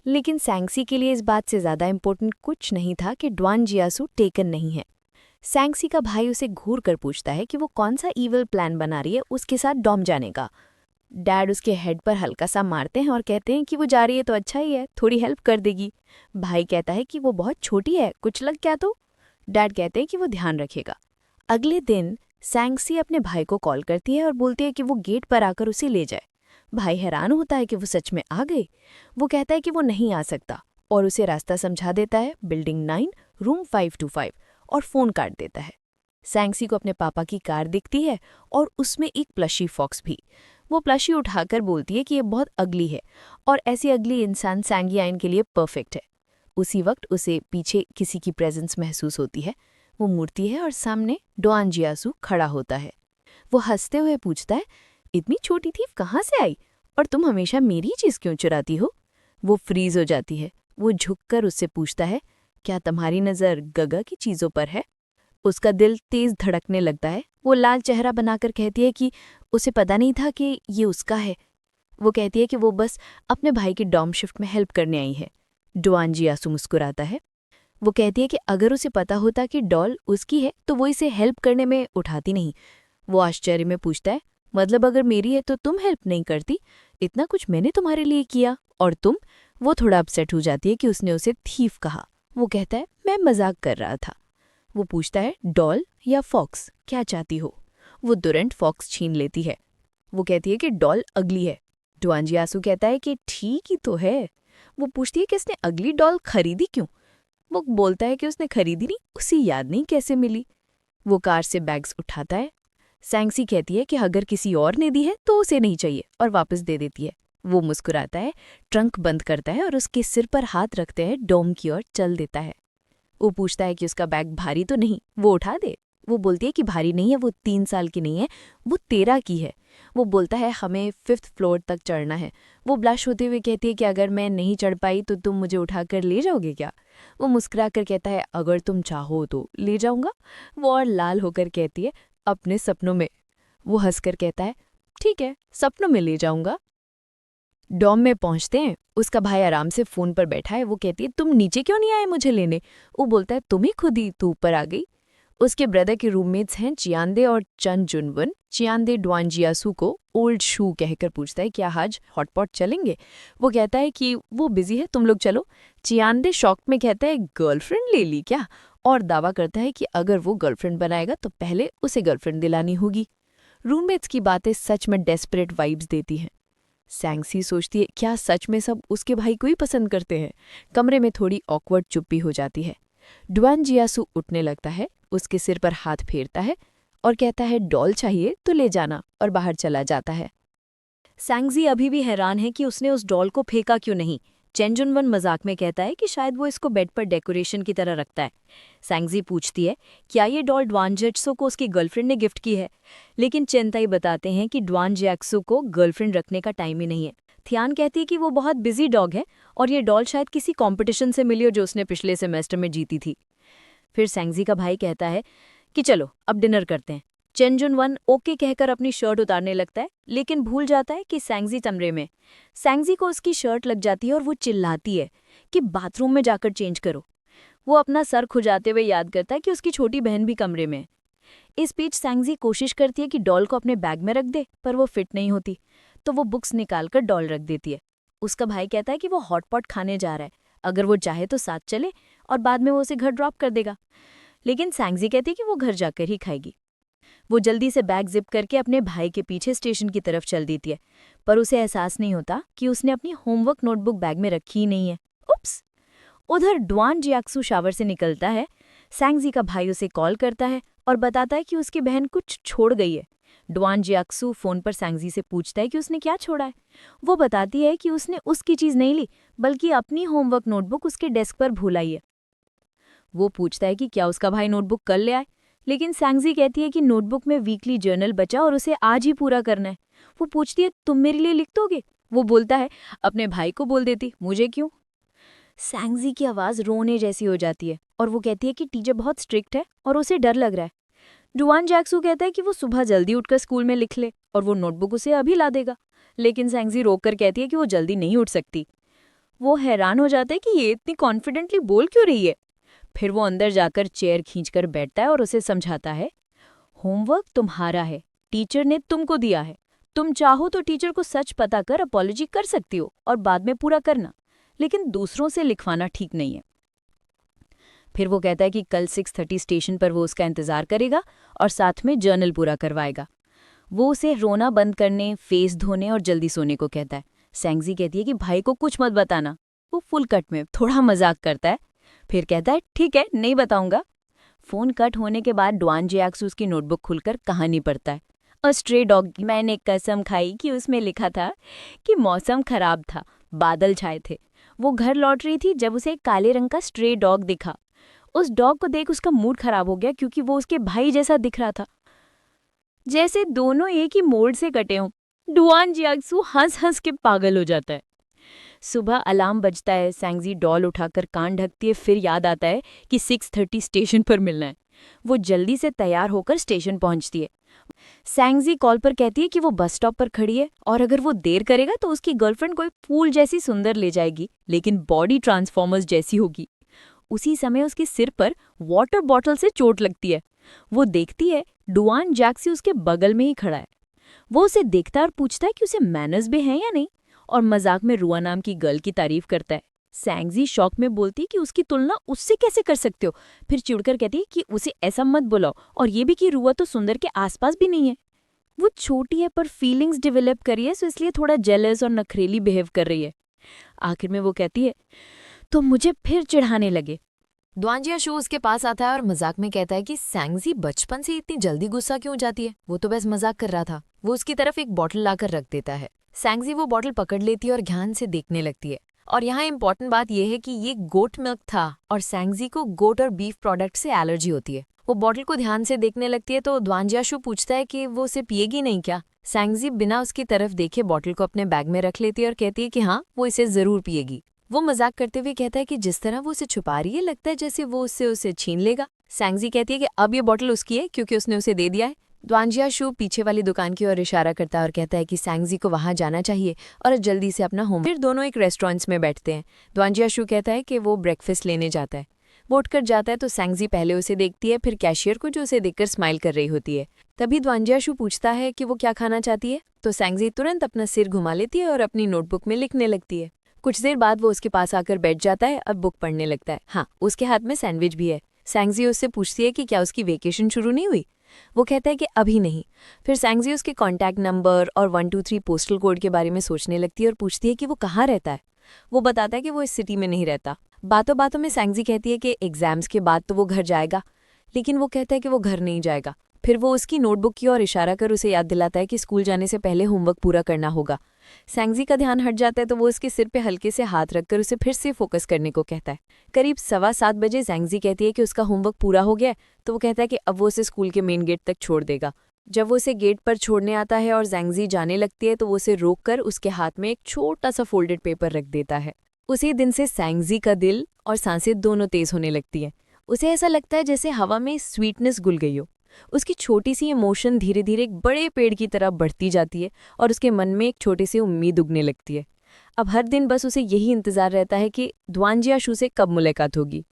[SPEAKER 1] लेकिन सैंगसी के लिए इस बात से ज़्यादा इम्पोर्टेंट कुछ नहीं था कि डुआन जियासू टेकन नहीं है। सैंगसी का भाई उसे घूर कर पूछता है कि वो कौन सा ईवल प्लान बना रही है उसके साथ डॉम जाने का। डैड उसके हेड पर हल्का सा मारते हैं और कहते हैं कि वो जा रही है तो अच्छा ही है, थोड़ी हेल्प कर देगी। भाई कहता है कि वो बहुत छोटी है, कुछ लग क्या तो। डैड कहते हैं कि वो ध्यान रखेगा। अगले दिन सैंगसी अपने भाई को कॉल करती है और बोलती है कि वो गेट पर आकर उसे ले जाए। भाई हैरान होता है कि वो सच में आ गई। वो कहता है कि वो नहीं आ सकता और उसे रास्ता समझा देता है, बिल्डिंग 9 रूम 525, और फ़ोन काट देता है। सैंगसी को अपने पापा की कार दिखती है और उसमें एक प्लशी फॉक्स भी। वो प्लशी उठाकर बोलती है कि ये बहुत अगली है और ऐसी अगली इंसान सैंगयान के लिए परफेक्ट है। उसी वक्त उसे पीछे किसी की प्रेजेंस महसूस होती है। वो मुड़ती है और सामने डुआन जियासू खड़ा होता है। वो हंसते हुए पूछता है, इतनी छोटी थी कहाँ से आई, और तुम हमेशा मेरी चीज़ क्यों चुराती हो। वो फ्रीज हो जाती है। वो झुककर उससे पूछता है, क्या तुम्हारी नज़र गगा की चीज़ों पर है। उसका दिल तेज धड़कने लगता है। वो लाल चेहरा बनाकर कहती है कि उसे पता नहीं था कि ये उसका है। वो कहती है कि वो बस अपने भाई की डॉम शिफ्ट में हेल्प करने आई है। डुआन जियासू मुस्कुराता है।
[SPEAKER 2] वो कहती है कि अगर उसे पता होता कि डॉल उसकी है तो वो इसे हेल्प करने में उठाती नहीं। वो आश्चर्य में पूछता है, मतलब अगर मेरी है तो तुम हेल्प नहीं करती? इतना कुछ मैंने तुम्हारे लिए किया और तुम? वो थोड़ा अपसेट हो जाती है कि उसने उसे थीफ कहा। वो कहता है, मैं मजाक कर रहा था। वो पूछता है, डॉल या फॉक्स, क्या चाहती हो? वो तुरंत फॉक्स छीन लेती है। वो कहती है कि डॉल अगली है। ड्वान जियासु कहता है कि ठीक ही तो है। वो पूछती है कि इसने अगली डॉल खरीदी क्यों? वो बोलता है कि उसने खरीदी नहीं, उसे याद नहीं कैसे मिली। वो कार से बैग्स उठाता है। सैंक्सी कहती है कि अगर किसी और ने दी है तो उसे नहीं चाहिए और वापस दे देती है। वो मुस्कुराता है, ट्रंक बंद करता है और उसके सिर पर हाथ रखते हैं डोम की ओर चल देता है। वो पूछता है कि उसका बैग भारी तो नहीं, वो उठा दे। वो बोलती है कि भारी नहीं है, वो 3 साल की नहीं है, वो 13 की है। वो बोलता है हमें 5th फ्लोर तक चढ़ना है। वो ब्लश होते हुए कहती है कि अगर मैं नहीं चढ़ पाई तो तुम मुझे उठाकर ले जाओगे क्या? वो मुस्कुरा कर कहता है, अगर तुम चाहो तो ले जाऊंगा। वो और लाल होकर कहती है, अपने सपनों में। वो हंसकर कहता है, ठीक है, सपनों में ले जाऊंगा। डॉम में पहुंचते हैं। उसका भाई आराम से फोन पर बैठा है। वो कहती है, तुम नीचे क्यों नहीं आए मुझे लेने? वो बोलता है, तुम ही खुद ही तो ऊपर आ गई। उसके ब्रदर के रूममेट्स हैं चियांदे और चन जुनवन। चियांदे ड्वान जियासु को ओल्ड शू कहकर पूछता है, क्या आज हॉटपॉट चलेंगे? वो कहता है कि वो बिजी है, तुम लोग चलो। चियांदे शॉक में कहता है, गर्लफ्रेंड ले ली क्या? और दावा करता है कि अगर वो गर्लफ्रेंड बनाएगा तो पहले उसे गर्लफ्रेंड दिलानी होगी। रूममेट्स की बातें सच में डेस्परेट वाइब्स देती हैं। सैंक्सी सोचती है, क्या सच में सब उसके भाई को ही पसंद करते हैं? कमरे में थोड़ी ऑकवर्ड चुप्पी हो जाती है। ड्वान जियासु उठने लगता है, उसके सिर पर हाथ फेरता है और कहता है, डॉल चाहिए तो ले जाना, और बाहर चला जाता है।
[SPEAKER 1] सैंगजी अभी भी हैरान है कि उसने उस डॉल को फेंका क्यों नहीं। चेन जुनवन मजाक में कहता है कि शायद वो इसको बेड पर डेकोरेशन की तरह रखता है। सैंगजी पूछती है, क्या ये डॉल ड्वान जियाक्सु को उसकी गर्लफ्रेंड ने गिफ्ट की है? लेकिन चेनताई बताते हैं कि ड्वान जियाक्सु को गर्लफ्रेंड रखने का टाइम ही नहीं है। थियान कहती है कि वो बहुत बिजी डॉग है और ये डॉल शायद किसी कॉम्पिटिशन से मिली हो जो उसने पिछले सेमेस्टर में जीती थी। फिर सैंगजी का भाई कहता है कि चलो अब डिनर करते हैं। चेन जुनवन ओके कहकर अपनी शर्ट उतारने लगता है, लेकिन भूल जाता है कि सैंगजी कमरे में। सैंगजी को उसकी शर्ट लग जाती है और वो चिल्लाती है कि बाथरूम में जाकर चेंज करो। वो अपना सर खुजाते हुए याद करता है कि उसकी छोटी बहन भी कमरे में है। इस बीच सैंगजी कोशिश करती है कि डॉल को अपने बैग में रख दे, पर वो फिट नहीं होती, तो वो बुक्स निकालकर डॉल रख देती है। उसका भाई कहता है कि वो हॉटपॉट खाने जा रहा है, अगर वो चाहे तो साथ चले और बाद में वो उसे घर ड्रॉप कर देगा। लेकिन सैंगजी कहती है कि वो घर जाकर ही खाएगी। वो जल्दी से बैग जिप करके अपने भाई के पीछे स्टेशन की तरफ चल देती है, पर उसे एहसास नहीं होता कि उसने अपनी होमवर्क नोटबुक बैग में रखी ही नहीं है। उप्स! उधर ड्वान जियाक्सु शावर से निकलता है। सैंगजी का भाई उसे कॉल करता है और बताता है कि उसकी बहन कुछ छोड़ गई है। ड्वान जियाक्सु फोन पर सैंगजी से पूछता है कि उसने क्या छोड़ा है। वो बताती है कि उसने उसकी चीज नहीं ली, बल्कि अपनी होमवर्क नोटबुक उसके डेस्क पर भूल आई है। वो पूछता है कि क्या उसका भाई नोटबुक कल ले आए, लेकिन सैंगजी कहती है कि नोटबुक में वीकली जर्नल बचा और उसे आज ही पूरा करना है। वो पूछती है, तुम मेरे लिए लिख दोगे? वो बोलता है, अपने भाई को बोल देती, मुझे क्यों? सैंगजी की आवाज़ रोने जैसी हो जाती है और वो कहती है कि टीचर बहुत स्ट्रिक्ट है और उसे डर लग रहा है। ड्वान जियाक्सु कहता है कि वो सुबह जल्दी उठकर स्कूल में लिख ले और वो नोटबुक उसे अभी ला देगा, लेकिन सैंगजी रोककर कहती है कि वो जल्दी नहीं उठ सकती। वो हैरान हो जाता है कि ये इतनी कॉन्फिडेंटली बोल क्यों रही है। फिर वो अंदर जाकर चेयर खींचकर बैठता है और उसे समझाता है, होमवर्क तुम्हारा है, टीचर ने तुमको दिया है। तुम चाहो तो टीचर को सच पता कर अपॉलॉजी कर सकती हो और बाद में पूरा करना, लेकिन दूसरों से लिखवाना ठीक नहीं है। फिर वो कहता है कि कल 6:30 स्टेशन पर वो उसका इंतजार करेगा और साथ में जर्नल पूरा करवाएगा। वो उसे रोना बंद करने, फेस धोने और जल्दी सोने को कहता है। सैंगजी कहती है कि भाई को कुछ मत बताना। वो फुल कट में थोड़ा मजाक करता है, फिर कहता है, ठीक है, नहीं बताऊंगा। फोन कट होने के बाद ड्वान जियाक्सु उसकी नोटबुक खुलकर कहानी पढ़ता है। अ स्ट्रे डॉग, मैंने कसम खाई कि उसमें लिखा था कि मौसम खराब था, बादल छाए थे। वो घर लौट रही थी जब उसे एक काले रंग का स्ट्रे डॉग दिखा। उस डॉग को देख उसका मूड खराब हो गया क्योंकि वो उसके भाई जैसा दिख रहा था, जैसे दोनों एक ही मोड़ से कटे हों। ड्वान जियाक्सु हंस हंस के पागल हो जाता है। सुबह अलार्म बजता है। सैंगजी डॉल उठाकर कान ढकती है, फिर याद आता है कि 6:30 स्टेशन पर मिलना है। वो जल्दी से तैयार होकर स्टेशन पहुंचती है। सैंगजी कॉल पर कहती है कि वो बस स्टॉप पर खड़ी है और अगर वो देर करेगा तो उसकी गर्लफ्रेंड कोई फूल जैसी सुंदर ले जाएगी, लेकिन बॉडी ट्रांसफॉर्मर्स जैसी होगी।
[SPEAKER 2] उसी समय उसके सिर पर वाटर बॉटल से चोट लगती है। वो देखती है डुआन जैक्सी उसके बगल में ही खड़ा है। वो उसे देखता है और पूछता है कि उसे मैनर्स भी हैं या नहीं, और मजाक में रुआ नाम की गर्ल की तारीफ करता है। सैंगजी शॉक में बोलती है कि उसकी तुलना उससे कैसे कर सकते हो, फिर चिढ़कर कहती है कि उसे ऐसा मत बुलाओ, और ये भी कि रुआ तो सुंदर के आसपास भी नहीं है। वो छोटी है पर फीलिंग्स डेवलप करी है, सो इसलिए थोड़ा जेलस और नखरेली बिहेव कर रही है। आखिर में वो कहती है तो मुझे फिर चिढ़ाने लगे।
[SPEAKER 1] द्वांजिया शू उसके पास आता है और मजाक में कहता है कि सैंगजी बचपन से इतनी जल्दी गुस्सा क्यों हो जाती है, वो तो बस मजाक कर रहा था। वो उसकी तरफ एक बॉटल लाकर रख देता है। सैंगजी वो बॉटल पकड़ लेती है और ध्यान से देखने लगती है। और यहाँ इम्पोर्टेंट बात यह है कि ये गोट मिल्क था और सैंगजी को गोट और बीफ प्रोडक्ट से एलर्जी होती है। वो बॉटल को ध्यान से देखने लगती है तो द्वांजिया शू पूछता है कि वो उसे पिएगी नहीं क्या। सैंगजी बिना उसकी तरफ देखे बॉटल को अपने बैग में रख लेती है और कहती है कि हाँ, वो इसे जरूर पिएगी। वो मजाक करते हुए कहता है कि जिस तरह वो उसे छुपा रही है, लगता है जैसे वो उससे उसे छीन लेगा। सैंगजी कहती है कि अब ये बॉटल उसकी है क्योंकि उसने उसे दे दिया है। द्वांजिया शू पीछे वाली दुकान की ओर इशारा करता है और कहता है कि सैंगजी को वहां जाना चाहिए और जल्दी से अपना होम। फिर दोनों एक रेस्टोरेंट्स में बैठते हैं। द्वांजिया शू कहता है कि वो ब्रेकफास्ट लेने जाता है। वो उठकर जाता है तो सैंगजी पहले उसे देखती है, फिर कैशियर को जो उसे देखकर स्माइल कर रही होती है। तभी द्वांजिया शू पूछता है कि वो क्या खाना चाहती है, तो सैंगजी तुरंत अपना सिर घुमा लेती है और अपनी नोटबुक में लिखने लगती है। कुछ देर बाद वो उसके पास आकर बैठ जाता है और बुक पढ़ने लगता है। हाँ, उसके हाथ में सैंडविच भी है। सैंगजी उससे पूछती है कि क्या उसकी वेकेशन शुरू नहीं हुई। वो कहता है कि अभी नहीं। फिर सैंगजी उसके कॉन्टैक्ट नंबर और 123 पोस्टल कोड के बारे में सोचने लगती है और पूछती है कि वो कहाँ रहता है। वो बताता है कि वो इस सिटी में नहीं रहता। बातों बातों में सैंगजी कहती है कि एग्जाम्स के बाद तो वो घर जाएगा, लेकिन वो कहता है कि वो घर नहीं जाएगा। फिर वो उसकी नोटबुक की ओर इशारा कर उसे याद दिलाता है कि स्कूल जाने से पहले होमवर्क पूरा करना होगा। सैंगजी का ध्यान हट जाता है तो वो उसके सिर पे हल्के से हाथ रखकर उसे फिर से फोकस करने को कहता है। करीब 7:15 बजे सैंगजी कहती है कि उसका होमवर्क पूरा हो गया है, तो वो कहता है कि अब वो उसे स्कूल के मेन गेट तक छोड़ देगा। जब वो उसे गेट पर छोड़ने आता है और सैंगजी जाने लगती है तो वो उसे रोककर उसके हाथ में एक छोटा सा फोल्डेड पेपर रख देता है। उसी दिन से सैंगजी का दिल और सांसें दोनों तेज होने लगती हैं। उसे ऐसा लगता है जैसे हवा में स्वीटनेस घुल गई हो। उसकी छोटी सी इमोशन धीरे धीरे एक बड़े पेड़ की तरह बढ़ती जाती है और उसके मन में एक छोटी सी उम्मीद उगने लगती है। अब हर दिन बस उसे यही इंतजार रहता है कि द्वांजिया शू से कब मुलाकात होगी।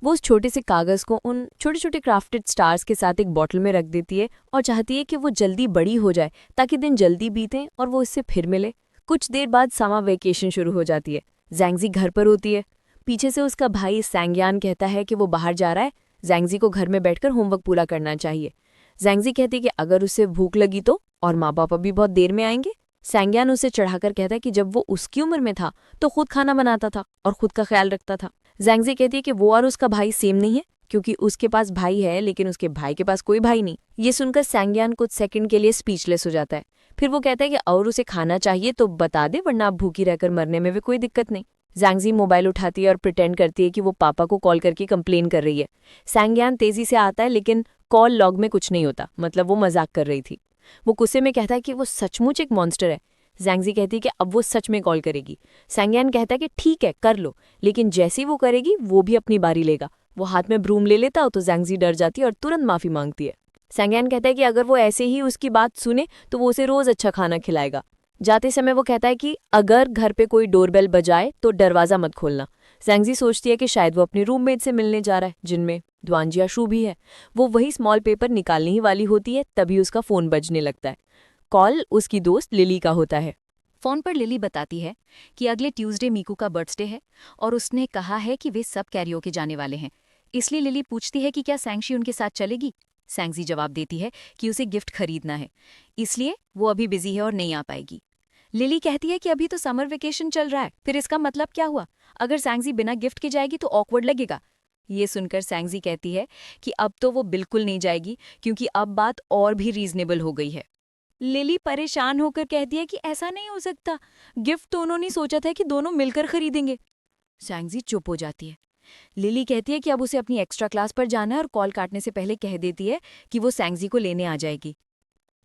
[SPEAKER 1] वो उस छोटे से कागज़ को उन छोटे छोटे क्राफ्टेड स्टार्स के साथ एक बॉटल में रख देती है और चाहती है कि वो जल्दी बड़ी हो जाए ताकि दिन जल्दी बीतें और वो इससे फिर मिले। कुछ देर बाद समर वेकेशन शुरू हो जाती है। सैंगजी घर पर होती है। पीछे से उसका भाई सैंगयान कहता है कि वो बाहर जा रहा है, सैंगजी को घर में बैठकर होमवर्क पूरा करना चाहिए। सैंगजी कहती है कि अगर उसे भूख लगी तो, और माँ बाप अभी बहुत देर में आएंगे। सैंगयान उसे चढ़ाकर कहता है कि जब वो उसकी उम्र में था तो खुद खाना बनाता था और खुद का ख्याल रखता था। सैंगजी कहती है कि वो और उसका भाई सेम नहीं है क्योंकि उसके पास भाई है लेकिन उसके भाई के पास कोई भाई नहीं। ये सुनकर सैंगयान कुछ सेकंड के लिए स्पीचलेस हो जाता है। फिर वो कहता है कि और उसे खाना चाहिए तो बता दे, वरना आप भूखी रहकर मरने में भी कोई दिक्कत नहीं। सैंगजी मोबाइल उठाती है और प्रिटेंड करती है कि वो पापा को कॉल करके कंप्लेन कर रही है। सैंगयान तेजी से आता है लेकिन कॉल लॉग में कुछ नहीं होता, मतलब वो मजाक कर रही थी। वो गुस्से में कहता है कि वो सचमुच एक मॉन्स्टर है। सैंगजी कहती है कि अब वो सच में कॉल करेगी। सैंगयान कहता है कि ठीक है कर लो, लेकिन जैसी वो करेगी वो भी अपनी बारी लेगा। वो हाथ में ब्रूम ले लेता हो तो सैंगजी डर जाती है और तुरंत माफी मांगती है। सैंगयान कहता है कि अगर वो ऐसे ही उसकी बात सुने तो वो उसे रोज अच्छा खाना खिलाएगा। जाते समय वो कहता है कि अगर घर पे कोई डोरबेल बजाए तो दरवाजा मत खोलना। सैंगजी सोचती है कि शायद वो अपनी रूममेट से मिलने जा रहा है जिनमें द्वांजिया शू भी है। वो वही स्मॉल पेपर निकालने ही वाली होती है, तभी उसका फोन बजने लगता है। कॉल उसकी दोस्त लिली का होता है। फोन पर लिली बताती है कि अगले ट्यूसडे मीकू का बर्थडे है और उसने कहा है कि वे सब कैरियोके जाने वाले हैं। इसलिए लिली पूछती है कि क्या सैंगशी उनके साथ चलेगी। सैंगजी जवाब देती है कि उसे गिफ्ट खरीदना है, इसलिए वो अभी बिजी है और नहीं आ पाएगी। लिली कहती है कि अभी तो समर वेकेशन चल रहा है, फिर इसका मतलब क्या हुआ? अगर सैंगजी बिना गिफ्ट के जाएगी तो ऑकवर्ड लगेगा। ये सुनकर सैंगजी कहती है कि अब तो वो बिल्कुल नहीं जाएगी क्योंकि अब बात और भी रीजनेबल हो गई है। लिली परेशान होकर कहती है कि ऐसा नहीं हो सकता, गिफ्ट तो उन्होंने सोचा था कि दोनों मिलकर खरीदेंगे। सैंगजी चुप हो जाती है। लिली कहती है कि अब उसे अपनी एक्स्ट्रा क्लास पर जाना है और कॉल काटने से पहले कह देती है कि वो सैंगजी को लेने आ जाएगी।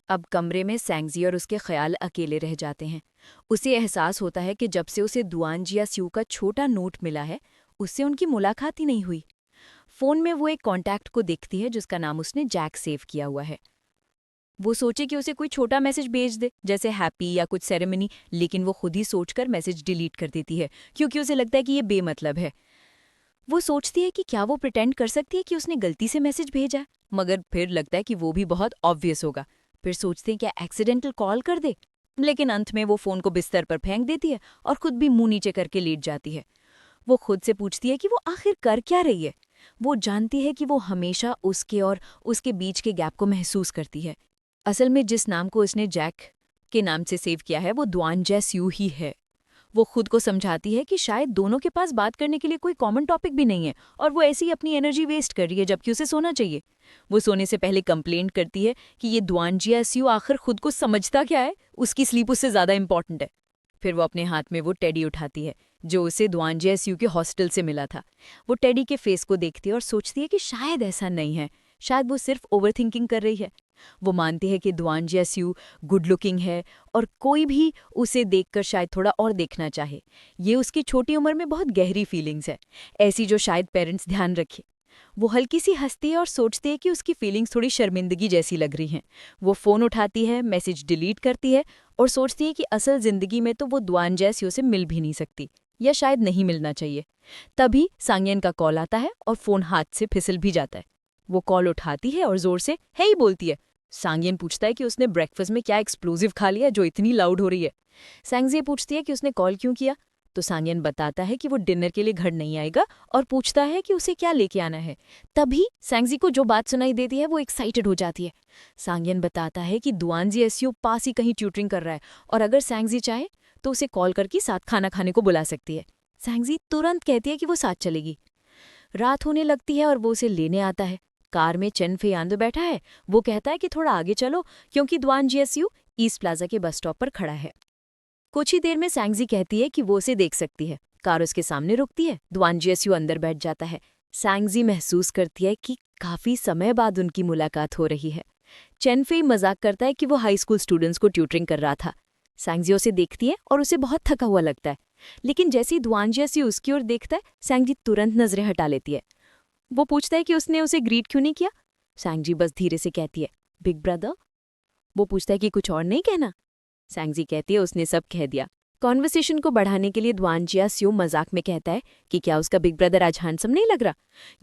[SPEAKER 1] अब कमरे में सैंगजी और उसके ख्याल अकेले रह जाते हैं। उसे एहसास होता है कि जब से उसे दुआनजिया स्यू का छोटा नोट मिला है, उससे उनकी मुलाकात ही नहीं हुई। फोन में वो एक कॉन्टैक्ट को देखती है जिसका नाम उसने जैक सेव किया हुआ है। वो सोचे कि उसे कोई छोटा मैसेज भेज दे जैसे हैप्पी या कुछ सेरेमनी, लेकिन वो खुद ही सोचकर मैसेज डिलीट कर देती है क्योंकि उसे लगता है कि ये बेमतलब है।
[SPEAKER 2] वो सोचती है कि क्या वो प्रिटेंड कर सकती है कि उसने गलती से मैसेज भेजा है, मगर फिर लगता है कि वो भी बहुत ऑब्वियस होगा। फिर सोचते हैं क्या एक्सीडेंटल कॉल कर दे, लेकिन अंत में वो फ़ोन को बिस्तर पर फेंक देती है और खुद भी मुंह नीचे करके लेट जाती है। वो खुद से पूछती है कि वो आखिर कर क्या रही है। वो जानती है कि वो हमेशा उसके और उसके बीच के गैप को महसूस करती है। असल में जिस नाम को उसने जैक के नाम से सेव किया है वो द्वान जैस्यू ही है। वो खुद को समझाती है कि शायद दोनों के पास बात करने के लिए कोई कॉमन टॉपिक भी नहीं है और वो ऐसी ही अपनी एनर्जी वेस्ट कर रही है जबकि उसे सोना चाहिए। वो सोने से पहले कंप्लेंट करती है कि ये द्वानजियास्यू आखिर खुद को समझता क्या है, उसकी स्लीप उससे ज़्यादा इंपॉर्टेंट है। फिर वो अपने हाथ में वो टेडी उठाती है जो उसे द्वानजियास्यू के हॉस्टल से मिला था। वो टेडी के फेस को देखती है और सोचती है कि शायद ऐसा नहीं है, शायद वो सिर्फ ओवरथिंकिंग कर रही है। वो मानती है कि द्वानजियास्यू गुड लुकिंग है और कोई भी उसे देखकर शायद थोड़ा और देखना चाहे। ये उसकी छोटी उम्र में बहुत गहरी फीलिंग्स है, ऐसी जो शायद पेरेंट्स ध्यान रखें। वो हल्की सी हंसती है और सोचती है कि उसकी फीलिंग्स थोड़ी शर्मिंदगी जैसी लग रही हैं। वो फ़ोन उठाती है, मैसेज डिलीट करती है और सोचती है कि असल ज़िंदगी में तो वो द्वानजियास्यू से मिल भी नहीं सकती, या शायद नहीं मिलना चाहिए। तभी सांगयन का कॉल आता है और फ़ोन हाथ से फिसल भी जाता है। वो कॉल उठाती है और ज़ोर से हे ही बोलती है। सांगयन पूछता है कि उसने ब्रेकफास्ट में क्या एक्सप्लोजिव खा लिया जो इतनी लाउड हो रही है। सैंगजी पूछती है कि उसने कॉल क्यों किया, तो सांगयन बताता है कि वो डिनर के लिए घर नहीं आएगा और पूछता है कि उसे क्या लेके आना है। तभी सैंगजी को जो बात सुनाई देती है वो एक्साइटेड हो जाती है। सांगयन बताता है कि द्वानजियास्यू पास ही कहीं ट्यूटरिंग कर रहा है और अगर सैंगजी चाहे तो उसे कॉल करके साथ खाना खाने को बुला सकती है। सैंगजी तुरंत कहती है कि वो साथ चलेगी। रात होने लगती है और वो उसे लेने आता है। कार में चेन फेयांदो बैठा है। वो कहता है कि थोड़ा आगे चलो क्योंकि द्वानजियास्यू ईस्ट प्लाजा के बस स्टॉप पर खड़ा है। कुछ ही देर में सैंगजी कहती है कि वो उसे देख सकती है। कार उसके सामने रुकती है। द्वानजियास्यू अंदर बैठ जाता है। सैंगजी महसूस करती है कि काफी समय बाद उनकी मुलाकात हो रही है। चेनफेई मजाक करता है कि वो हाई स्कूल स्टूडेंट्स को ट्यूटरिंग कर रहा था। सैंगजी उसे देखती है और उसे बहुत थका हुआ लगता है, लेकिन जैसे ही द्वानजियास्यू उसकी ओर देखता है सैंगजी तुरंत नजरें हटा लेती है। वो पूछता है कि उसने उसे ग्रीट क्यों नहीं किया। सैंगजी बस धीरे से कहती है बिग ब्रदर। वो पूछता है कि कुछ और नहीं कहना। सैंगजी कहती है उसने सब कह दिया। कॉन्वर्सेशन को बढ़ाने के लिए द्वानजियास्यू मजाक में कहता है कि क्या उसका बिग ब्रदर आज हैंडसम नहीं लग रहा।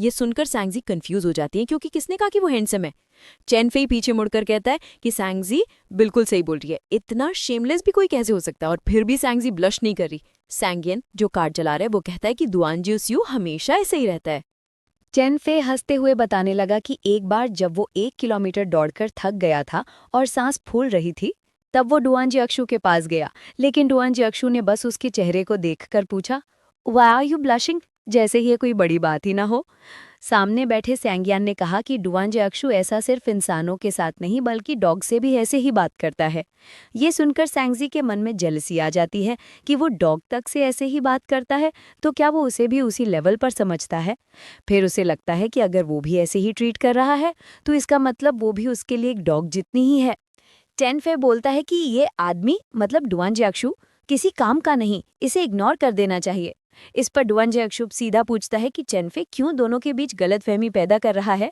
[SPEAKER 2] ये सुनकर सैंगजी कंफ्यूज हो जाती है क्योंकि किसने कहा कि वो हैंडसम है। चेनफेई पीछे मुड़कर कहता है कि सैंगजी बिल्कुल सही बोल रही है, इतना शेमलेस भी कोई कैसे हो सकता है, और फिर भी सैंगजी ब्लश नहीं कर रही। सैंगियन जो कार चला रहा है वो कहता है कि द्वानजियास्यू हमेशा ऐसे ही रहता है।
[SPEAKER 1] चेनफे हंसते हुए बताने लगा कि एक बार जब वो 1 किलोमीटर दौड़कर थक गया था और सांस फूल रही थी, तब वो डुआनजियाक्शु के पास गया, लेकिन डुआनजियाक्शु ने बस उसके चेहरे को देखकर पूछा, "व्हाई आर यू ब्लशिंग?" जैसे ये कोई बड़ी बात ही ना हो। सामने बैठे सैंगियान ने कहा कि डुआनजियाक्शु ऐसा सिर्फ इंसानों के साथ नहीं बल्कि डॉग से भी ऐसे ही बात करता है। ये सुनकर सैंगजी के मन में जेलसी आ जाती है कि वो डॉग तक से ऐसे ही बात करता है, तो क्या वो उसे भी उसी लेवल पर समझता है। फिर उसे लगता है कि अगर वो भी ऐसे ही ट्रीट कर रहा है तो इसका मतलब वो भी उसके लिए एक डॉग जितनी ही है। टेनफे बोलता है कि ये आदमी मतलब डुआनजियाक्शु किसी काम का नहीं, इसे इग्नोर कर देना चाहिए। इस पर डुआनजियाक्शु सीधा पूछता है कि चेनफे क्यों दोनों के बीच गलतफहमी पैदा कर रहा है।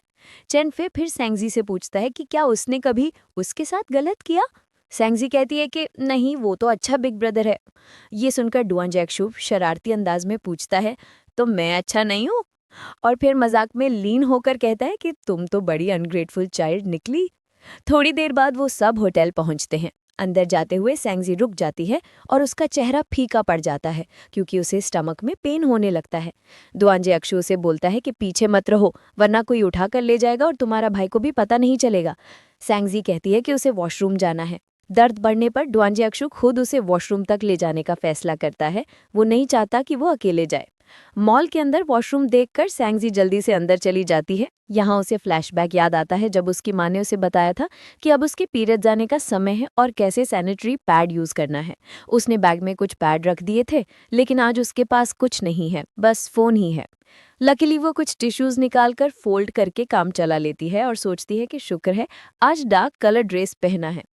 [SPEAKER 1] चेनफे फिर सैंगजी से पूछता है कि क्या उसने कभी उसके साथ गलत किया। सैंगजी कहती है कि नहीं, वो तो अच्छा बिग ब्रदर है। ये सुनकर डुआनजियाक्शु शरारती अंदाज में पूछता है, तो मैं अच्छा नहीं हूँ? और फिर मजाक में लीन होकर कहता है कि तुम तो बड़ी अनग्रेटफुल चाइल्ड निकली। थोड़ी देर बाद वो सब होटल पहुंचते हैं। अंदर जाते हुए सैंगजी रुक जाती है और उसका चेहरा फीका पड़ जाता है क्योंकि उसे स्टमक में पेन होने लगता है। द्वानजियाक्शु उसे बोलता है कि पीछे मत रहो वरना कोई उठा कर ले जाएगा और तुम्हारा भाई को भी पता नहीं चलेगा। सैंगजी कहती है कि उसे वॉशरूम जाना है। दर्द बढ़ने पर डुआनजियाक्शु खुद उसे वॉशरूम तक ले जाने का फैसला करता है। वो नहीं चाहता कि वो अकेले जाए। मॉल के अंदर वॉशरूम देखकर सैंगजी जल्दी से अंदर चली जाती है। यहाँ उसे फ्लैशबैक याद आता है जब उसकी माँ ने उसे बताया था कि अब उसके पीरियड जाने का समय है और कैसे सैनिटरी पैड यूज करना है। उसने बैग में कुछ पैड रख दिए थे, लेकिन आज उसके पास कुछ नहीं है, बस फोन ही है। लकीली वो कुछ टिश्यूज निकालकर फोल्ड करके काम चला लेती है और सोचती है कि शुक्र है आज डार्क कलर ड्रेस पहना है।